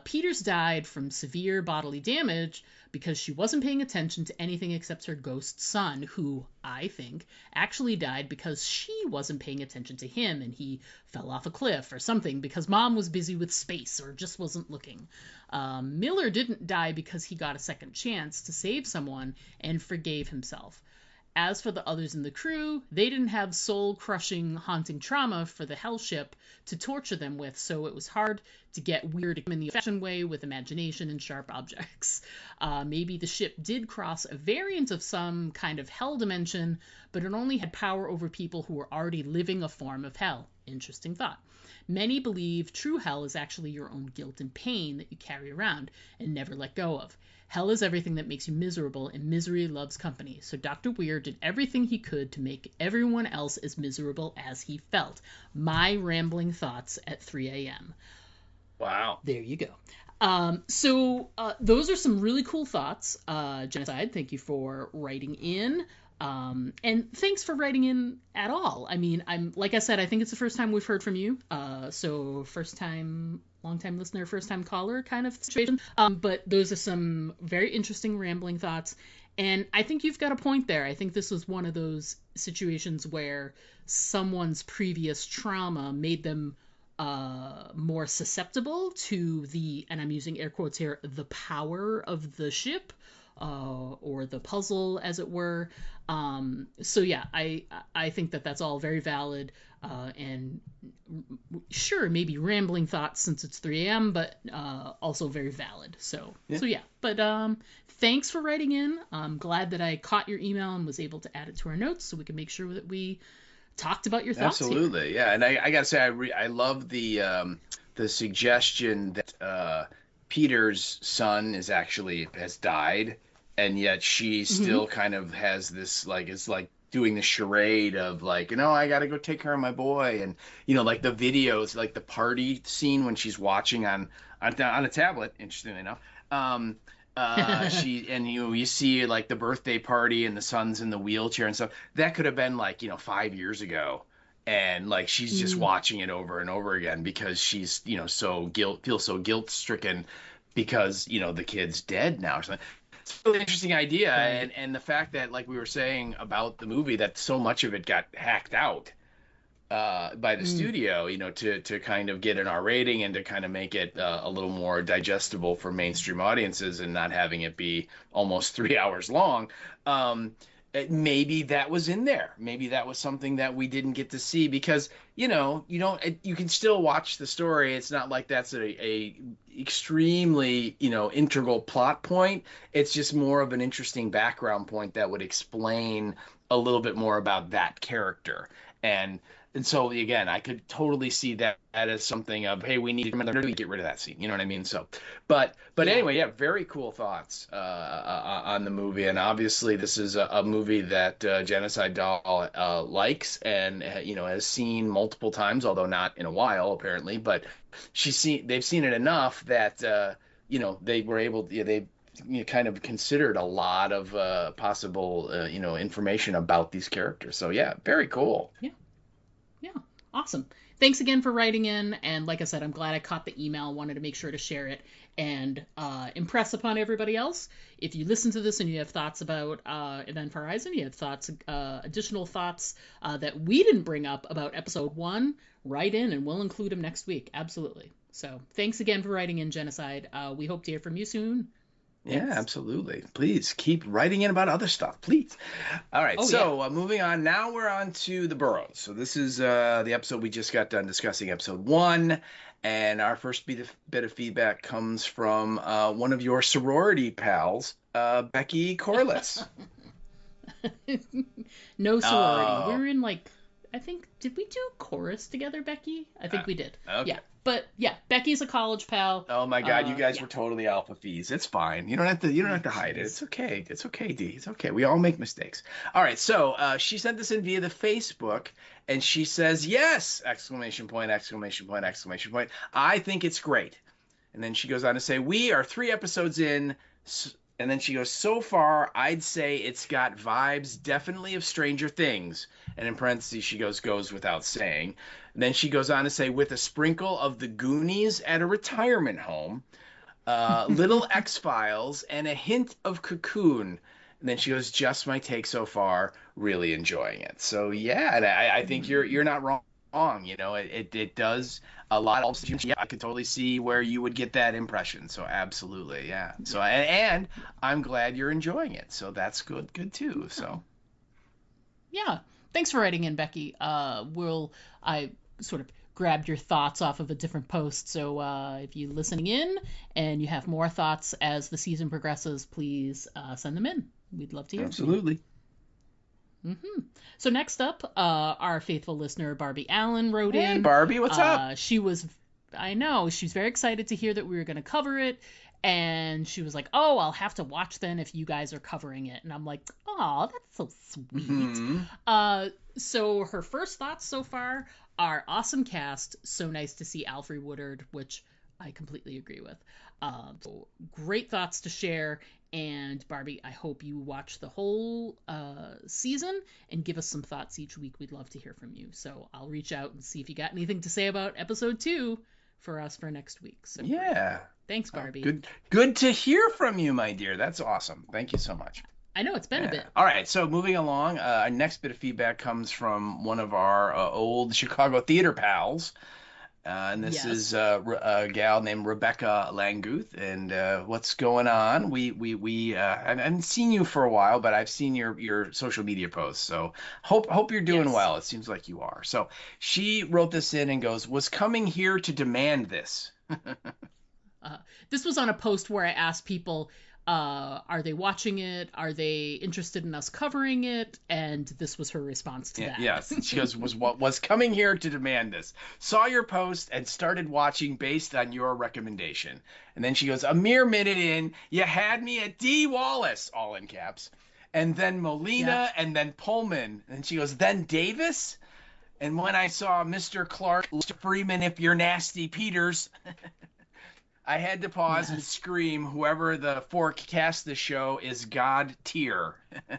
Peters died from severe bodily damage because she wasn't paying attention to anything except her ghost son, who, I think, actually died because she wasn't paying attention to him and he fell off a cliff or something because mom was busy with space or just wasn't looking. Miller didn't die because he got a second chance to save someone and forgave himself. As for the others in the crew, they didn't have soul-crushing, haunting trauma for the hell ship to torture them with, so it was hard to get weird in the fashion way with imagination and sharp objects. Maybe the ship did cross a variant of some kind of hell dimension, but it only had power over people who were already living a form of hell. Interesting thought. Many believe true hell is actually your own guilt and pain that you carry around and never let go of. Hell is everything that makes you miserable, and misery loves company. So Dr. Weir did everything he could to make everyone else as miserable as he felt. My rambling thoughts at 3 a.m. Wow. There you go. So those are some really cool thoughts. Genocide, thank you for writing in. And thanks for writing in at all. I mean, like I said, I think it's the first time we've heard from you. So first time, long time listener, first time caller kind of situation. But those are some very interesting rambling thoughts. And I think you've got a point there. I think this was one of those situations where someone's previous trauma made them more susceptible to the, and I'm using air quotes here, the power of the ship. or the puzzle, as it were. So yeah, I think that that's all very valid, and sure, maybe rambling thoughts since it's 3 a.m., but also very valid. So yeah. But thanks for writing in. I'm glad that I caught your email and was able to add it to our notes so we can make sure that we talked about your thoughts. Absolutely, here. yeah. And I gotta say, I love the suggestion that Peter's son has died, and yet she still kind of has this, like, it's like doing the charade of, like, I got to go take care of my boy. And, like the videos, like the party scene when she's watching on a tablet, interestingly enough. You see like the birthday party and the son's in the wheelchair and stuff. That could have been like, 5 years ago. And like she's just watching it over and over again because she's, feels so guilt stricken because, the kid's dead now or something. It's a really interesting idea. Right. And the fact that, like we were saying about the movie, that so much of it got hacked out by the studio, to kind of get an R rating and to kind of make it a little more digestible for mainstream audiences and not having it be almost 3 hours long. Maybe that was in there. Maybe that was something that we didn't get to see because, you can still watch the story. It's not like that's a extremely, integral plot point. It's just more of an interesting background point that would explain a little bit more about that character. And so again, I could totally see that as something of, hey, we need to get rid of that scene. You know what I mean? So, but anyway, yeah, very cool thoughts on the movie, and obviously this is a movie that Genocide Doll likes and has seen multiple times, although not in a while apparently. But they've seen it enough that they were able they kind of considered a lot of possible information about these characters. So yeah, very cool. Yeah, awesome. Thanks again for writing in. And like I said, I'm glad I caught the email. Wanted to make sure to share it and impress upon everybody else. If you listen to this and you have thoughts about Event Horizon, you have thoughts, additional thoughts that we didn't bring up about episode 1, write in and we'll include them next week. Absolutely. So thanks again for writing in, Genocide. We hope to hear from you soon. Yeah, absolutely. Please keep writing in about other stuff, please. All right, moving on. Now we're on to the Boroughs. So this is the episode we just got done discussing, episode 1. And our first bit of feedback comes from one of your sorority pals, Becky Corliss. No sorority. We were in I think, did we do chorus together, Becky? I think we did. Okay. Yeah. But yeah, Becky's a college pal. Oh my God, you guys were totally alpha fees. It's fine. You don't have to hide it. It's okay. It's okay, D. It's okay. We all make mistakes. All right. So she sent this in via the Facebook, and she says, "Yes!" Exclamation point! Exclamation point! Exclamation point! I think it's great. And then she goes on to say, "We are 3 episodes in." And then she goes, "So far, I'd say it's got vibes definitely of Stranger Things." And in parentheses, she goes without saying. And then she goes on to say, "With a sprinkle of the Goonies at a retirement home, little X-Files, and a hint of Cocoon." And then she goes, "Just my take so far, really enjoying it." So yeah, and I think you're not wrong. It does a lot of, yeah, I could totally see where you would get that impression. So absolutely, yeah. So and I'm glad you're enjoying it. So that's good too. So yeah, thanks for writing in, Becky. I sort of grabbed your thoughts off of a different post. So if you're listening in and you have more thoughts as the season progresses, please send them in. We'd love to hear. Absolutely. From you. So next up, our faithful listener Barbie Allen wrote in. Hey Barbie, what's up? Mm-hmm. So her first thoughts so far are awesome cast, so nice to see Alfre Woodard, which I completely agree with. So great thoughts to share. And Barbie, I hope you watch the whole season and give us some thoughts each week. We'd love to hear from you. So I'll reach out and see if you got anything to say about episode 2 for us for next week. So yeah. Thanks, Barbie. Good to hear from you, my dear. That's awesome. Thank you so much. I know, it's been a bit. All right, so moving along, our next bit of feedback comes from one of our old Chicago theater pals. And this Yes. is a gal named Rebecca Languth. And what's going on? I haven't seen you for a while, but I've seen your social media posts. So hope you're doing Yes. well. It seems like you are. So she wrote this in and goes, "Was coming here to demand this." This was on a post where I asked people, are they watching it? Are they interested in us covering it? And this was her response to that. Yes, she goes, was coming here to demand this. Saw your post and started watching based on your recommendation. And then she goes, a mere minute in, you had me at D. Wallace, all in caps, and then Molina, and then Pullman. And she goes, then Davis. And when I saw Mr. Clark, Mr. Freeman, if you're nasty, Peters. I had to pause and scream, whoever the forecast the show is God tier.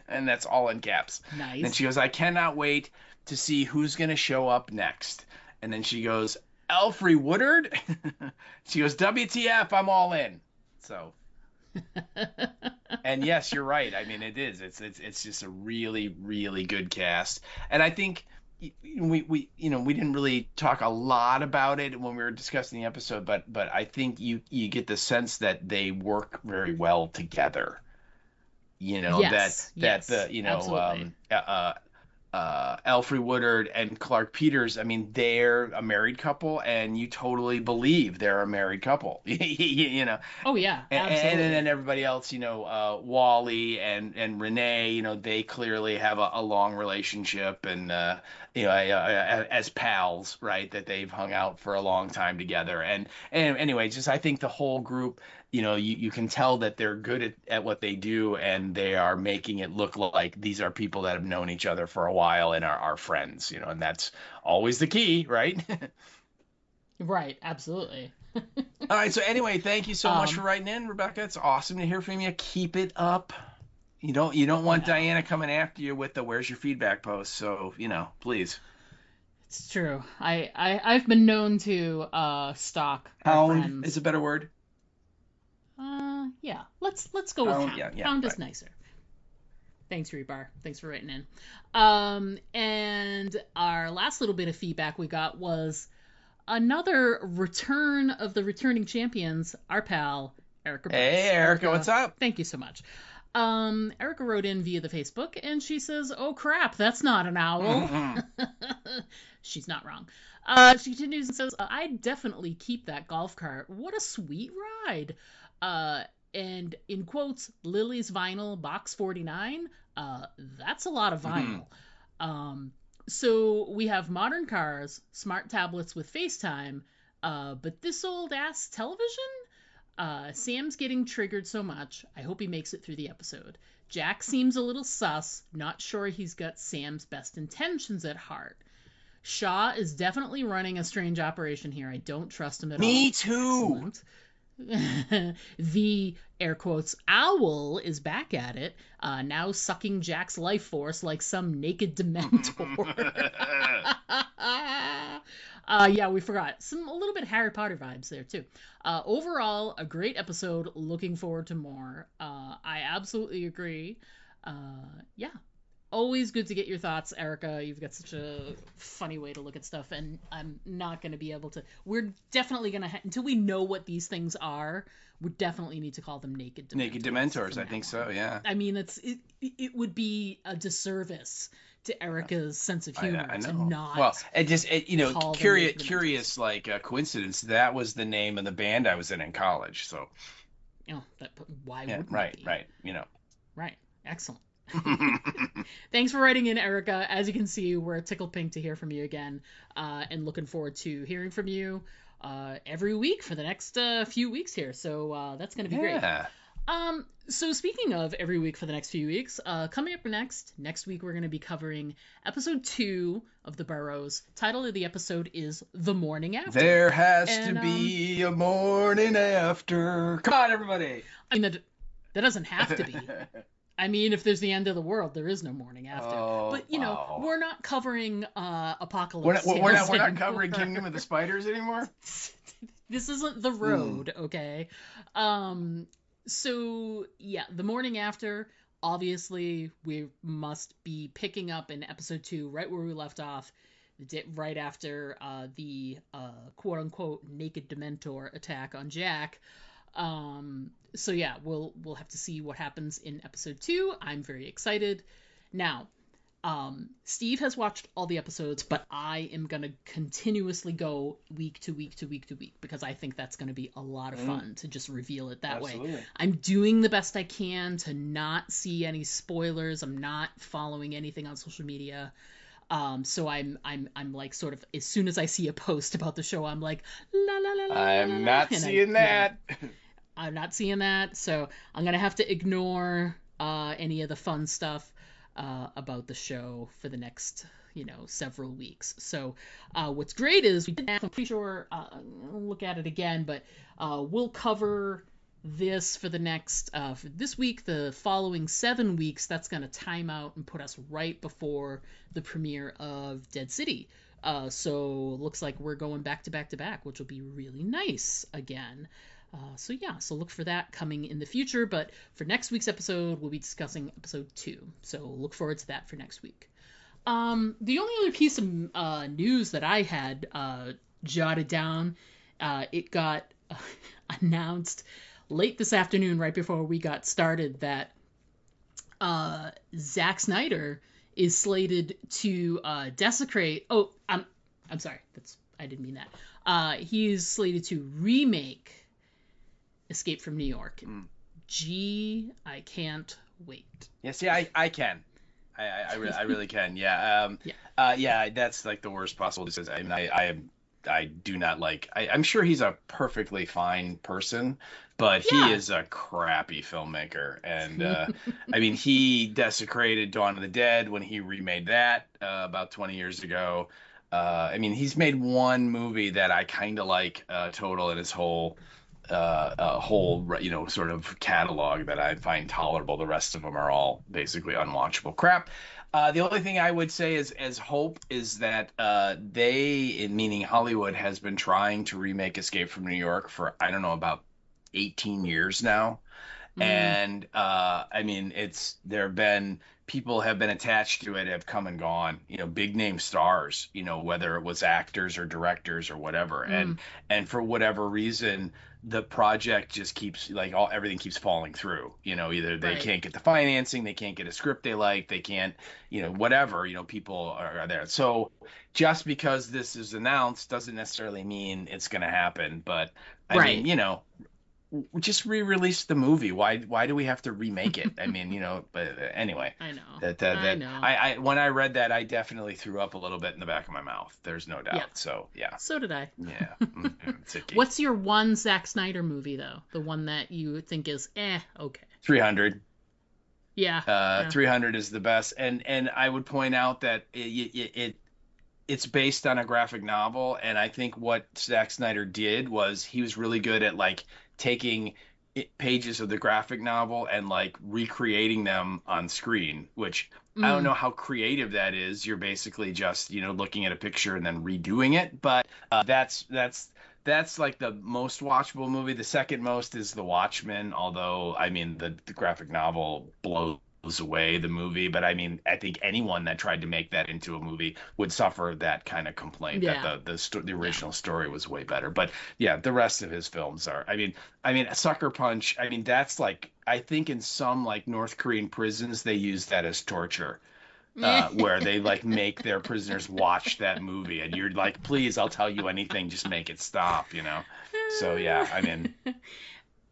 And that's all in caps. Nice. And she goes, I cannot wait to see who's going to show up next. And then she goes, Alfre Woodard? She goes, WTF, I'm all in. So, and yes, you're right. I mean, it is. It's just a really, really good cast. And I think we didn't really talk a lot about it when we were discussing the episode, but I think you get the sense that they work very well together. Yes, that the Alfre Woodard and Clark Peters, I mean, they're a married couple, and you totally believe they're a married couple. Oh yeah, absolutely. And then everybody else, Wally and Renee, they clearly have a long relationship, and as pals, right? That they've hung out for a long time together. And anyway, just I think the whole group, you can tell that they're good at what they do, and they are making it look like these are people that have known each other for a while and are friends, and that's always the key, right? Right, absolutely. All right, so anyway, thank you so much for writing in, Rebecca. It's awesome to hear from you. Keep it up. You don't want Diana coming after you with the "Where's your feedback" post, so please. It's true. I've been known to stalk our Hound friends. is a better word. Yeah. Let's go with hound. Yeah, Hound right. is nicer. Thanks, Rebar. Thanks for writing in. And our last little bit of feedback we got was another return of the returning champions, our pal Erica Brooks. Hey, Erica, what's up? Thank you so much. Erica wrote in via the Facebook, and she says, "Oh crap, that's not an owl." She's not wrong. She continues and says, "I definitely keep that golf cart. What a sweet ride." And in quotes, Lily's vinyl box 49. That's a lot of vinyl. So we have modern cars, smart tablets with FaceTime, but this old ass television? Sam's getting triggered so much. I hope he makes it through the episode. Jack seems a little sus. Not sure he's got Sam's best intentions at heart. Shaw is definitely running a strange operation here. I don't trust him at all. Me too. Excellent. The air quotes owl is back at it, now sucking Jack's life force like some naked dementor. Yeah, we forgot a little bit of Harry Potter vibes there too. Overall, a great episode. Looking forward to more. I absolutely agree. Yeah, always good to get your thoughts, Erica. You've got such a funny way to look at stuff, and I'm not going to be able to. We're definitely going to until we know what these things are. We definitely need to call them naked dementors. Naked dementors, I think so. Yeah. I mean, it would be a disservice to Erica's sense of humor to not. Well, curious dementors. like coincidence. That was the name of the band I was in college. So. Why Yeah. wouldn't Right. it be? Right. Right. Excellent. Thanks for writing in, Erica. As you can see, we're tickled pink to hear from you again, and looking forward to hearing from you every week for the next few weeks here. So that's going to be great. So speaking of every week for the next few weeks, coming up next week we're going to be covering episode 2 of the Boroughs. Title of the episode is The Morning After. There has to be a morning after. Come on, everybody. I mean, that doesn't have to be. I mean, if there's the end of the world, there is no morning after. But wow. we're not covering Apocalypse. We're not covering Kingdom of the Spiders anymore. This isn't The Road, okay? So yeah, the morning after. Obviously, we must be picking up in episode 2 right where we left off. right after the quote-unquote naked Dementor attack on Jack. So yeah, we'll have to see what happens in episode 2. I'm very excited. Now, Steve has watched all the episodes, but I am going to continuously go week to week to week to week, because I think that's going to be a lot of fun to just reveal it that Absolutely. way. I'm doing the best I can to not see any spoilers. I'm not following anything on social media. So I'm like, sort of, as soon as I see a post about the show, I'm like, la la la la. I'm not seeing that. I'm not seeing that. So I'm going to have to ignore any of the fun stuff about the show for the next, several weeks. So what's great is we did, I'm pretty sure, I'll look at it again, but we'll cover this for the next, for this week, the following 7 weeks. That's going to time out and put us right before the premiere of Dead City. So looks like we're going back to back to back, which will be really nice again. So look for that coming in the future. But for next week's episode, we'll be discussing episode 2. So look forward to that for next week. The only other piece of news that I had jotted down, it got announced late this afternoon, right before we got started, that Zack Snyder is slated to desecrate. Oh, I'm sorry. I didn't mean that. He's slated to remake Escape from New York. Gee, I can't wait. Yeah, see, I can. I really can. Yeah. Yeah. That's like the worst possible decision. I mean, I do not like. I'm sure he's a perfectly fine person, but he is a crappy filmmaker. And I mean, he desecrated Dawn of the Dead when he remade that about 20 years ago. I mean, he's made one movie that I kind of like total in his whole sort of catalog that I find tolerable. The rest of them are all basically unwatchable crap. The only thing I would say as hope is that meaning Hollywood, has been trying to remake Escape from New York for, I don't know, about 18 years now. And I mean, people have been attached to it, have come and gone, big name stars, whether it was actors or directors or whatever. And for whatever reason, the project just keeps everything keeps falling through. Either they can't get the financing, they can't get a script they like, they can't, whatever, people are there. So just because this is announced doesn't necessarily mean it's going to happen. But I mean, just re-release the movie. Why do we have to remake it? I mean, but anyway. I know. I know. When I read that, I definitely threw up a little bit in the back of my mouth. There's no doubt. Yeah. So, yeah. So did I. Yeah. What's your one Zack Snyder movie, though? The one that you think is, okay. 300. Yeah. 300 is the best. And I would point out that it's based on a graphic novel. And I think what Zack Snyder did was he was really good at taking pages of the graphic novel and recreating them on screen, which I don't know how creative that is. You're basically just, looking at a picture and then redoing it. But that's like the most watchable movie. The second most is The Watchmen, although I mean the graphic novel blows away the movie. But I mean, I think anyone that tried to make that into a movie would suffer that kind of complaint that the original story was way better. But yeah, the rest of his films are. I mean, Sucker Punch. I mean, that's I think in some North Korean prisons they use that as torture. Where they make their prisoners watch that movie, and you're like, please, I'll tell you anything, just make it stop, So yeah, I mean.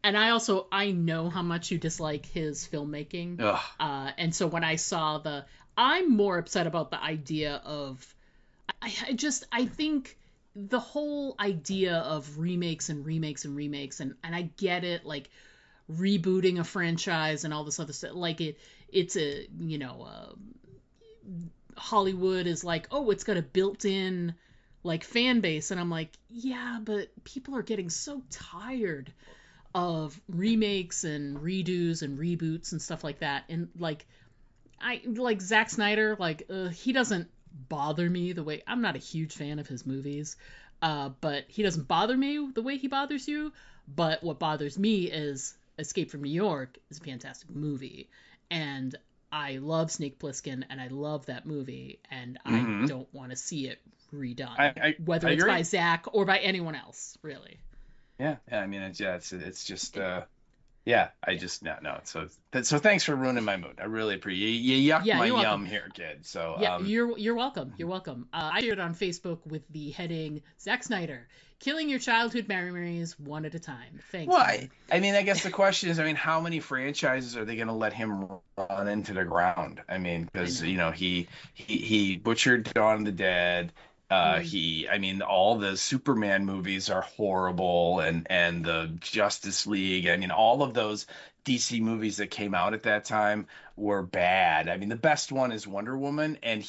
And I know how much you dislike his filmmaking. And so when I saw I'm more upset about the idea of, I think the whole idea of remakes and remakes and remakes, and I get it, rebooting a franchise and all this other stuff, it's a, Hollywood is it's got a built-in fan base, and I'm like, yeah, but people are getting so tired of remakes and redos and reboots and stuff like that. And Zack Snyder, he doesn't bother me the way, I'm not a huge fan of his movies, but he doesn't bother me the way he bothers you. But what bothers me is Escape from New York is a fantastic movie, and I love Snake Plissken and I love that movie, and I don't want to see it redone, whether it's by Zach or by anyone else, really. Yeah, I mean, it's just I just no. So thanks for ruining my mood. I really appreciate you. Yucked my yum here, kid. So yeah, you're welcome. You're welcome. I shared it on Facebook with the heading Zack Snyder, killing your childhood memories one at a time. Thanks. Well, I mean, I guess the question is, I mean, how many franchises are they going to let him run into the ground? I mean, because he butchered Dawn of the Dead. I mean, all the Superman movies are horrible, and the Justice League. I mean, all of those DC movies that came out at that time were bad. I mean, the best one is Wonder Woman, and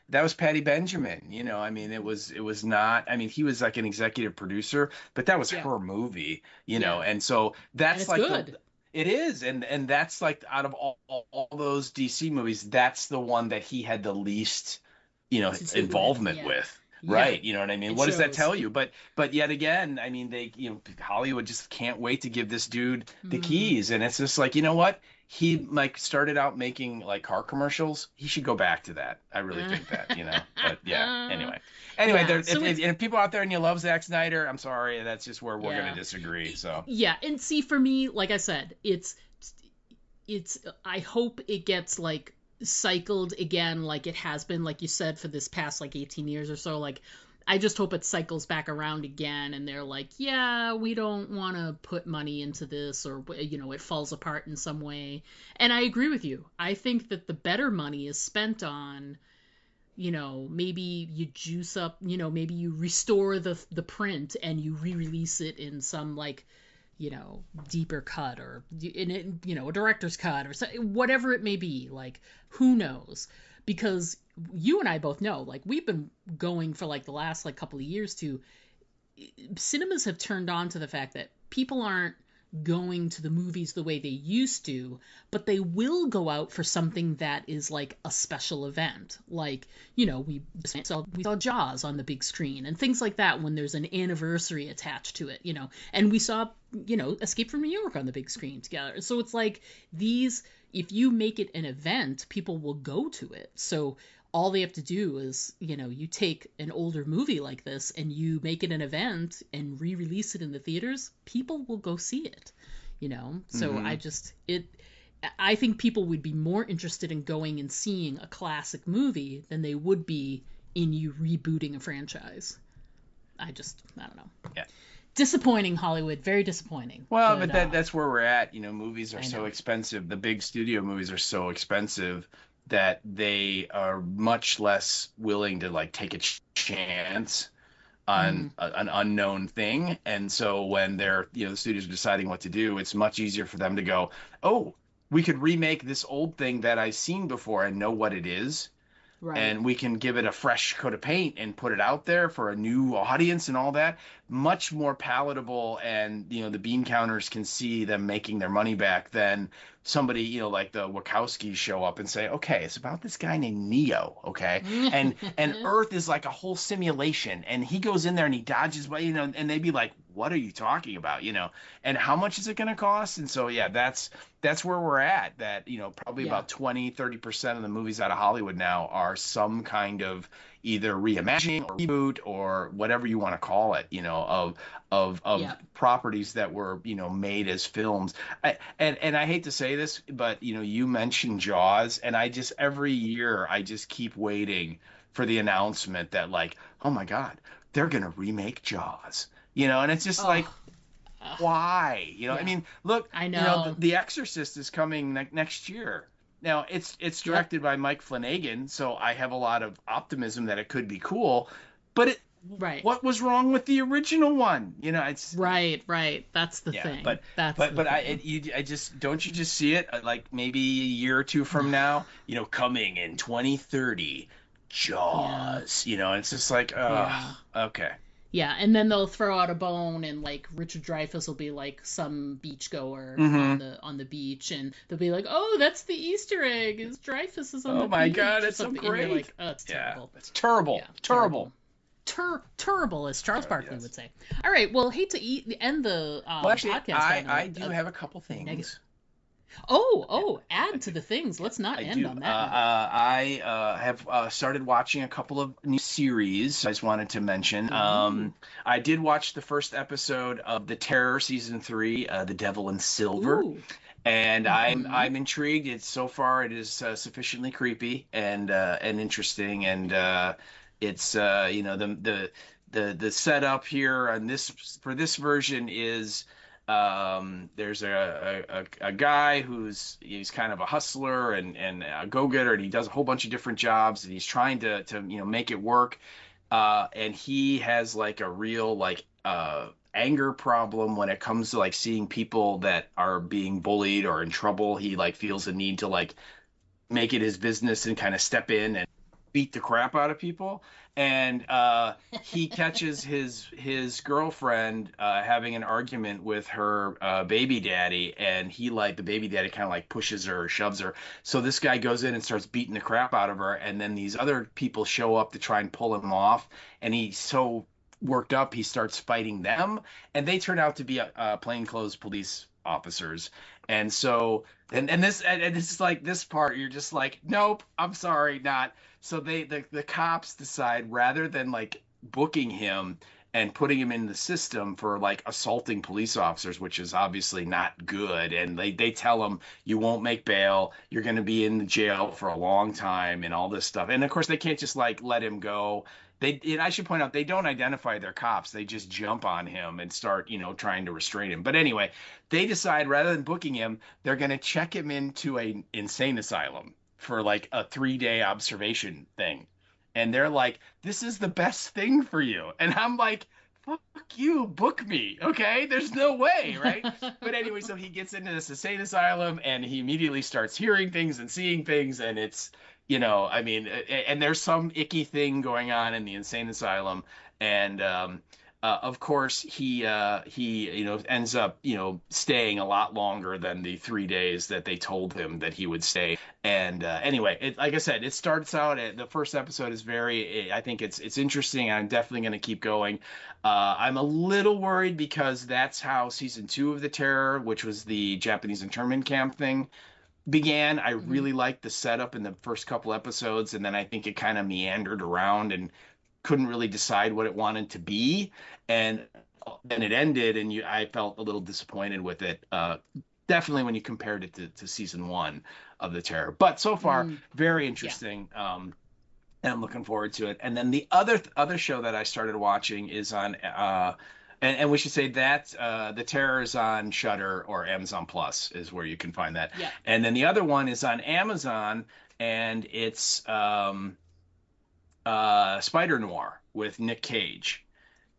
that was Patty Benjamin. I mean, it was not. I mean, he was like an executive producer, but that was her movie. And so that's like good. It is, and that's like out of all those DC movies, that's the one that he had the least involvement with, right? You know what I mean? What does that tell you? But yet again, I mean, they, Hollywood just can't wait to give this dude the keys, and it's just like, you know what? He like started out making like car commercials. He should go back to that. I really think that, But yeah, anyway, if people out there and you love Zack Snyder, I'm sorry, that's just where we're gonna disagree. So yeah, and see, for me, like I said, it's I hope it gets like cycled again, like it has been, like you said, for this past like 18 years or so. Like, I just hope it cycles back around again and they're like, yeah, we don't want to put money into this, or it falls apart in some way. And I agree with you. I think that the better money is spent on, maybe you juice up, maybe you restore the print and you re-release it in some like deeper cut, or in it, a director's cut, or whatever it may be. Like, who knows? Because you and I both know, like, we've been going for like the last like couple of years to cinemas have turned on to the fact that people aren't going to the movies the way they used to, but they will go out for something that is like a special event. Like, we saw Jaws on the big screen and things like that when there's an anniversary attached to it, and we saw, Escape from New York on the big screen together. So it's like if you make it an event, people will go to it. So all they have to do is, you take an older movie like this and you make it an event and re-release it in the theaters, people will go see it, So I think people would be more interested in going and seeing a classic movie than they would be in you rebooting a franchise. I don't know. Yeah. Disappointing, Hollywood. Very disappointing. Well, but that's where we're at. Movies are so expensive. The big studio movies are so expensive that they are much less willing to like take a chance on an unknown thing. And so when they're, the studios are deciding what to do, it's much easier for them to go, oh, we could remake this old thing that I've seen before and know what it is. Right. And we can give it a fresh coat of paint and put it out there for a new audience and all that. Much more palatable, and the bean counters can see them making their money back than somebody, like the Wachowskis show up and say, okay, it's about this guy named Neo, okay? And Earth is like a whole simulation, and he goes in there and he dodges, and they'd be like, what are you talking about, and how much is it going to cost? And so, yeah, that's where we're at, that, probably about 20-30% of the movies out of Hollywood now are some kind of either reimagining or reboot or whatever you want to call it, of properties that were, made as films. And I hate to say this, but, you mentioned Jaws, and every year I just keep waiting for the announcement that, like, oh my God, they're going to remake Jaws, and it's just like, why? I mean, look, I know. The Exorcist is coming next year. Now, it's directed by Mike Flanagan, so I have a lot of optimism that it could be cool. But what was wrong with the original one? It's right. That's the thing. But I just don't you just see it like maybe a year or two from now? Coming in 2030, Jaws. And it's just like, okay. Yeah, and then they'll throw out a bone, and like Richard Dreyfuss will be like some beachgoer on the beach, and they'll be like, "Oh, that's the Easter egg. Is Dreyfuss is on the beach?" Oh my God, it's so great! And you're like, "Oh, it's terrible. It's terrible. Yeah, terrible. Terrible," as Charles Barkley would say. All right, well, hate to end the podcast. I do have a couple things. Add to the things. Let's not end do. on that note. I have started watching a couple of new series I just wanted to mention. I did watch the first episode of The Terror season 3, The Devil in Silver. Ooh. And I'm intrigued. It's so far it is sufficiently creepy and interesting, and it's the setup here on this version is there's a guy he's kind of a hustler and a go-getter, and he does a whole bunch of different jobs, and he's trying to make it work, and he has like a real anger problem when it comes to like seeing people that are being bullied or in trouble. He like feels the need to like make it his business and kind of step in and beat the crap out of people. And he catches his girlfriend having an argument with her baby daddy, and the baby daddy kind of like pushes her or shoves her. So this guy goes in and starts beating the crap out of her, and then these other people show up to try and pull him off, and he's so worked up he starts fighting them, and they turn out to be plainclothes police officers. And so and this is like this part you're just like, nope, I'm sorry, not. So the cops decide, rather than like booking him and putting him in the system for like assaulting police officers, which is obviously not good, and they tell him, you won't make bail, you're going to be in the jail for a long time and all this stuff. And of course they can't just like let him go. I should point out, they don't identify their cops. They just jump on him and start, trying to restrain him. But anyway, they decide, rather than booking him, they're going to check him into an insane asylum for like a 3-day observation thing. And they're like, this is the best thing for you. And I'm like, fuck you, book me. Okay. There's no way. Right. But anyway, so he gets into this insane asylum, and he immediately starts hearing things and seeing things. And it's, and there's some icky thing going on in the insane asylum. And, of course, he ends up, staying a lot longer than the 3 days that they told him that he would stay. And anyway, like I said, it starts out. The first episode is I think it's interesting. I'm definitely going to keep going. I'm a little worried because that's how season 2 of The Terror, which was the Japanese internment camp thing, began. I really liked the setup in the first couple episodes, and then I think it kind of meandered around and couldn't really decide what it wanted to be, and then it ended, and I felt a little disappointed with it. Definitely when you compared it to season 1 of The Terror, but so far very interesting. And I'm looking forward to it. And then the other show that I started watching is on and we should say that The Terror is on Shudder or Amazon Plus is where you can find that. Yeah. And then the other one is on Amazon, and it's Spider Noir with Nick Cage.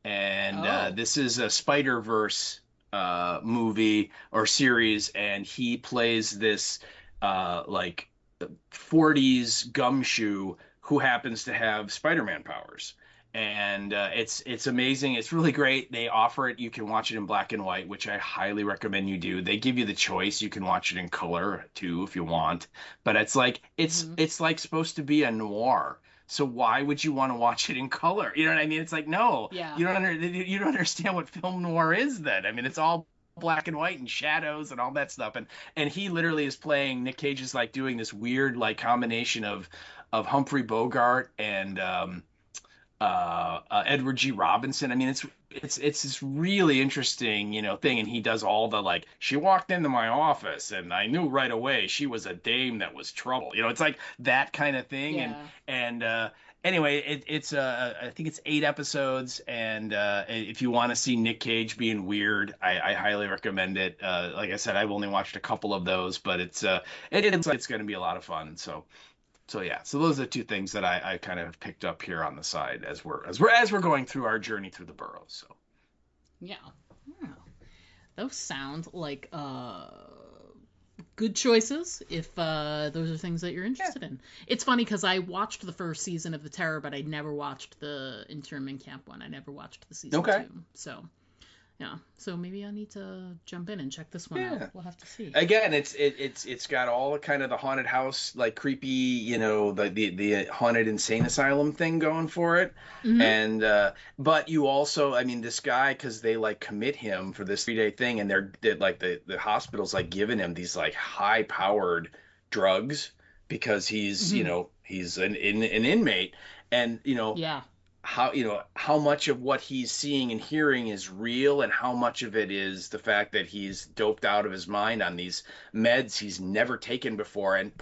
And this is a Spider-Verse movie or series, and he plays this like 40s gumshoe who happens to have Spider-Man powers. And it's amazing. It's really great. They offer it. You can watch it in black and white, which I highly recommend you do. They give you the choice. You can watch it in color too if you want. But it's like it's like supposed to be a noir. So why would you want to watch it in color? You know what I mean? It's like, no, you don't understand what film noir is then. I mean, it's all black and white and shadows and all that stuff. And he literally is playing, Nick Cage is like doing this weird like combination of Humphrey Bogart and Edward G. Robinson. I mean, it's this really interesting, thing. And he does all the like, she walked into my office and I knew right away she was a dame that was trouble. It's like that kind of thing. Yeah. And anyway, it's I think it's 8 episodes. And if you want to see Nick Cage being weird, I highly recommend it. Like I said, I've only watched a couple of those, but it's going to be a lot of fun. So yeah, so those are the 2 things that I kind of picked up here on the side as we're going through our journey through the Boroughs. So yeah, those sound like good choices if those are things that you're interested in. It's funny because I watched the first season of The Terror, but I never watched the internment camp one. I never watched the season 2. So Yeah, so maybe I need to jump in and check this one out. We'll have to see. Again, it's got all kind of the haunted house, like creepy, the haunted insane asylum thing going for it. Mm-hmm. And but you also, I mean, this guy, because they like commit him for this 3-day thing, and they're like the hospital's like giving him these like high powered drugs because he's he's an inmate, and Yeah. how much of what he's seeing and hearing is real, and how much of it is the fact that he's doped out of his mind on these meds he's never taken before, and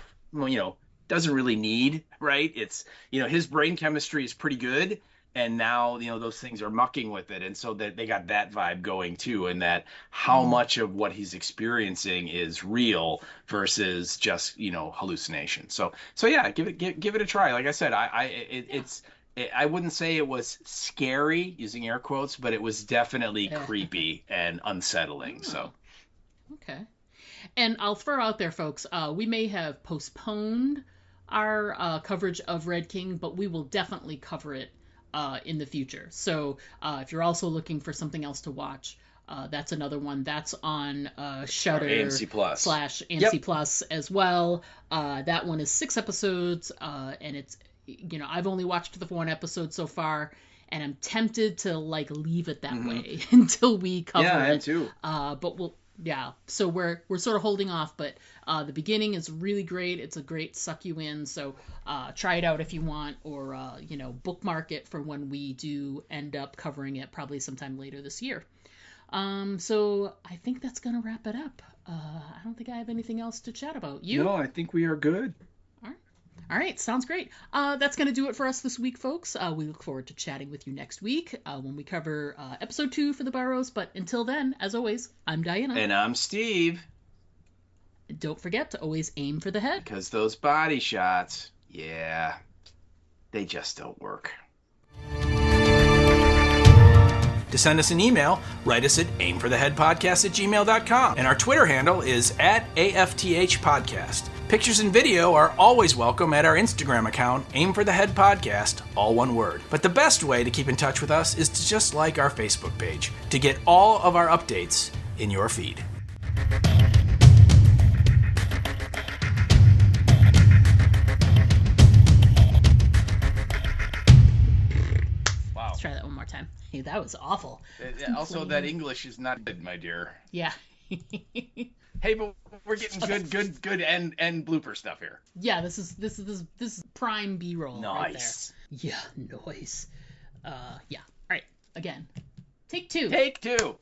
doesn't really need, right? It's his brain chemistry is pretty good, and now those things are mucking with it, and so that they got that vibe going too, and that how much of what he's experiencing is real versus just hallucination. So yeah, give it a try. Like I said, I wouldn't say it was scary, using air quotes, but it was definitely creepy and unsettling. So, okay. And I'll throw out there, folks, we may have postponed our coverage of Red King, but we will definitely cover it in the future. So if you're also looking for something else to watch, that's another one that's on Shudder AMC Plus / AMC Plus as well. That one is 6 episodes, and it's I've only watched the 1 episode so far, and I'm tempted to like leave it that way until we cover it. Yeah, I am too. But so we're sort of holding off, but the beginning is really great. It's a great suck you in, so try it out if you want, or bookmark it for when we do end up covering it, probably sometime later this year. So I think that's gonna wrap it up. I don't think I have anything else to chat about. You? No, I think we are good. All right, sounds great. That's going to do it for us this week, folks. We look forward to chatting with you next week when we cover episode 2 for the Boroughs. But until then, as always, I'm Diana. And I'm Steve. Don't forget to always aim for the head. Because those body shots, they just don't work. To send us an email, write us at aimfortheheadpodcast@gmail.com. And our Twitter handle is @AFTH Podcast. Pictures and video are always welcome at our Instagram account, Aim for the Head Podcast, all one word. But the best way to keep in touch with us is to just like our Facebook page to get all of our updates in your feed. Wow. Let's try that one more time. Hey, that was awful. Also, that English is not good, my dear. Yeah. Hey, but we're getting good end blooper stuff here. Yeah, this is prime B-roll. Nice. Right there. Yeah, nice. Yeah. All right. Again. Take 2. Take 2.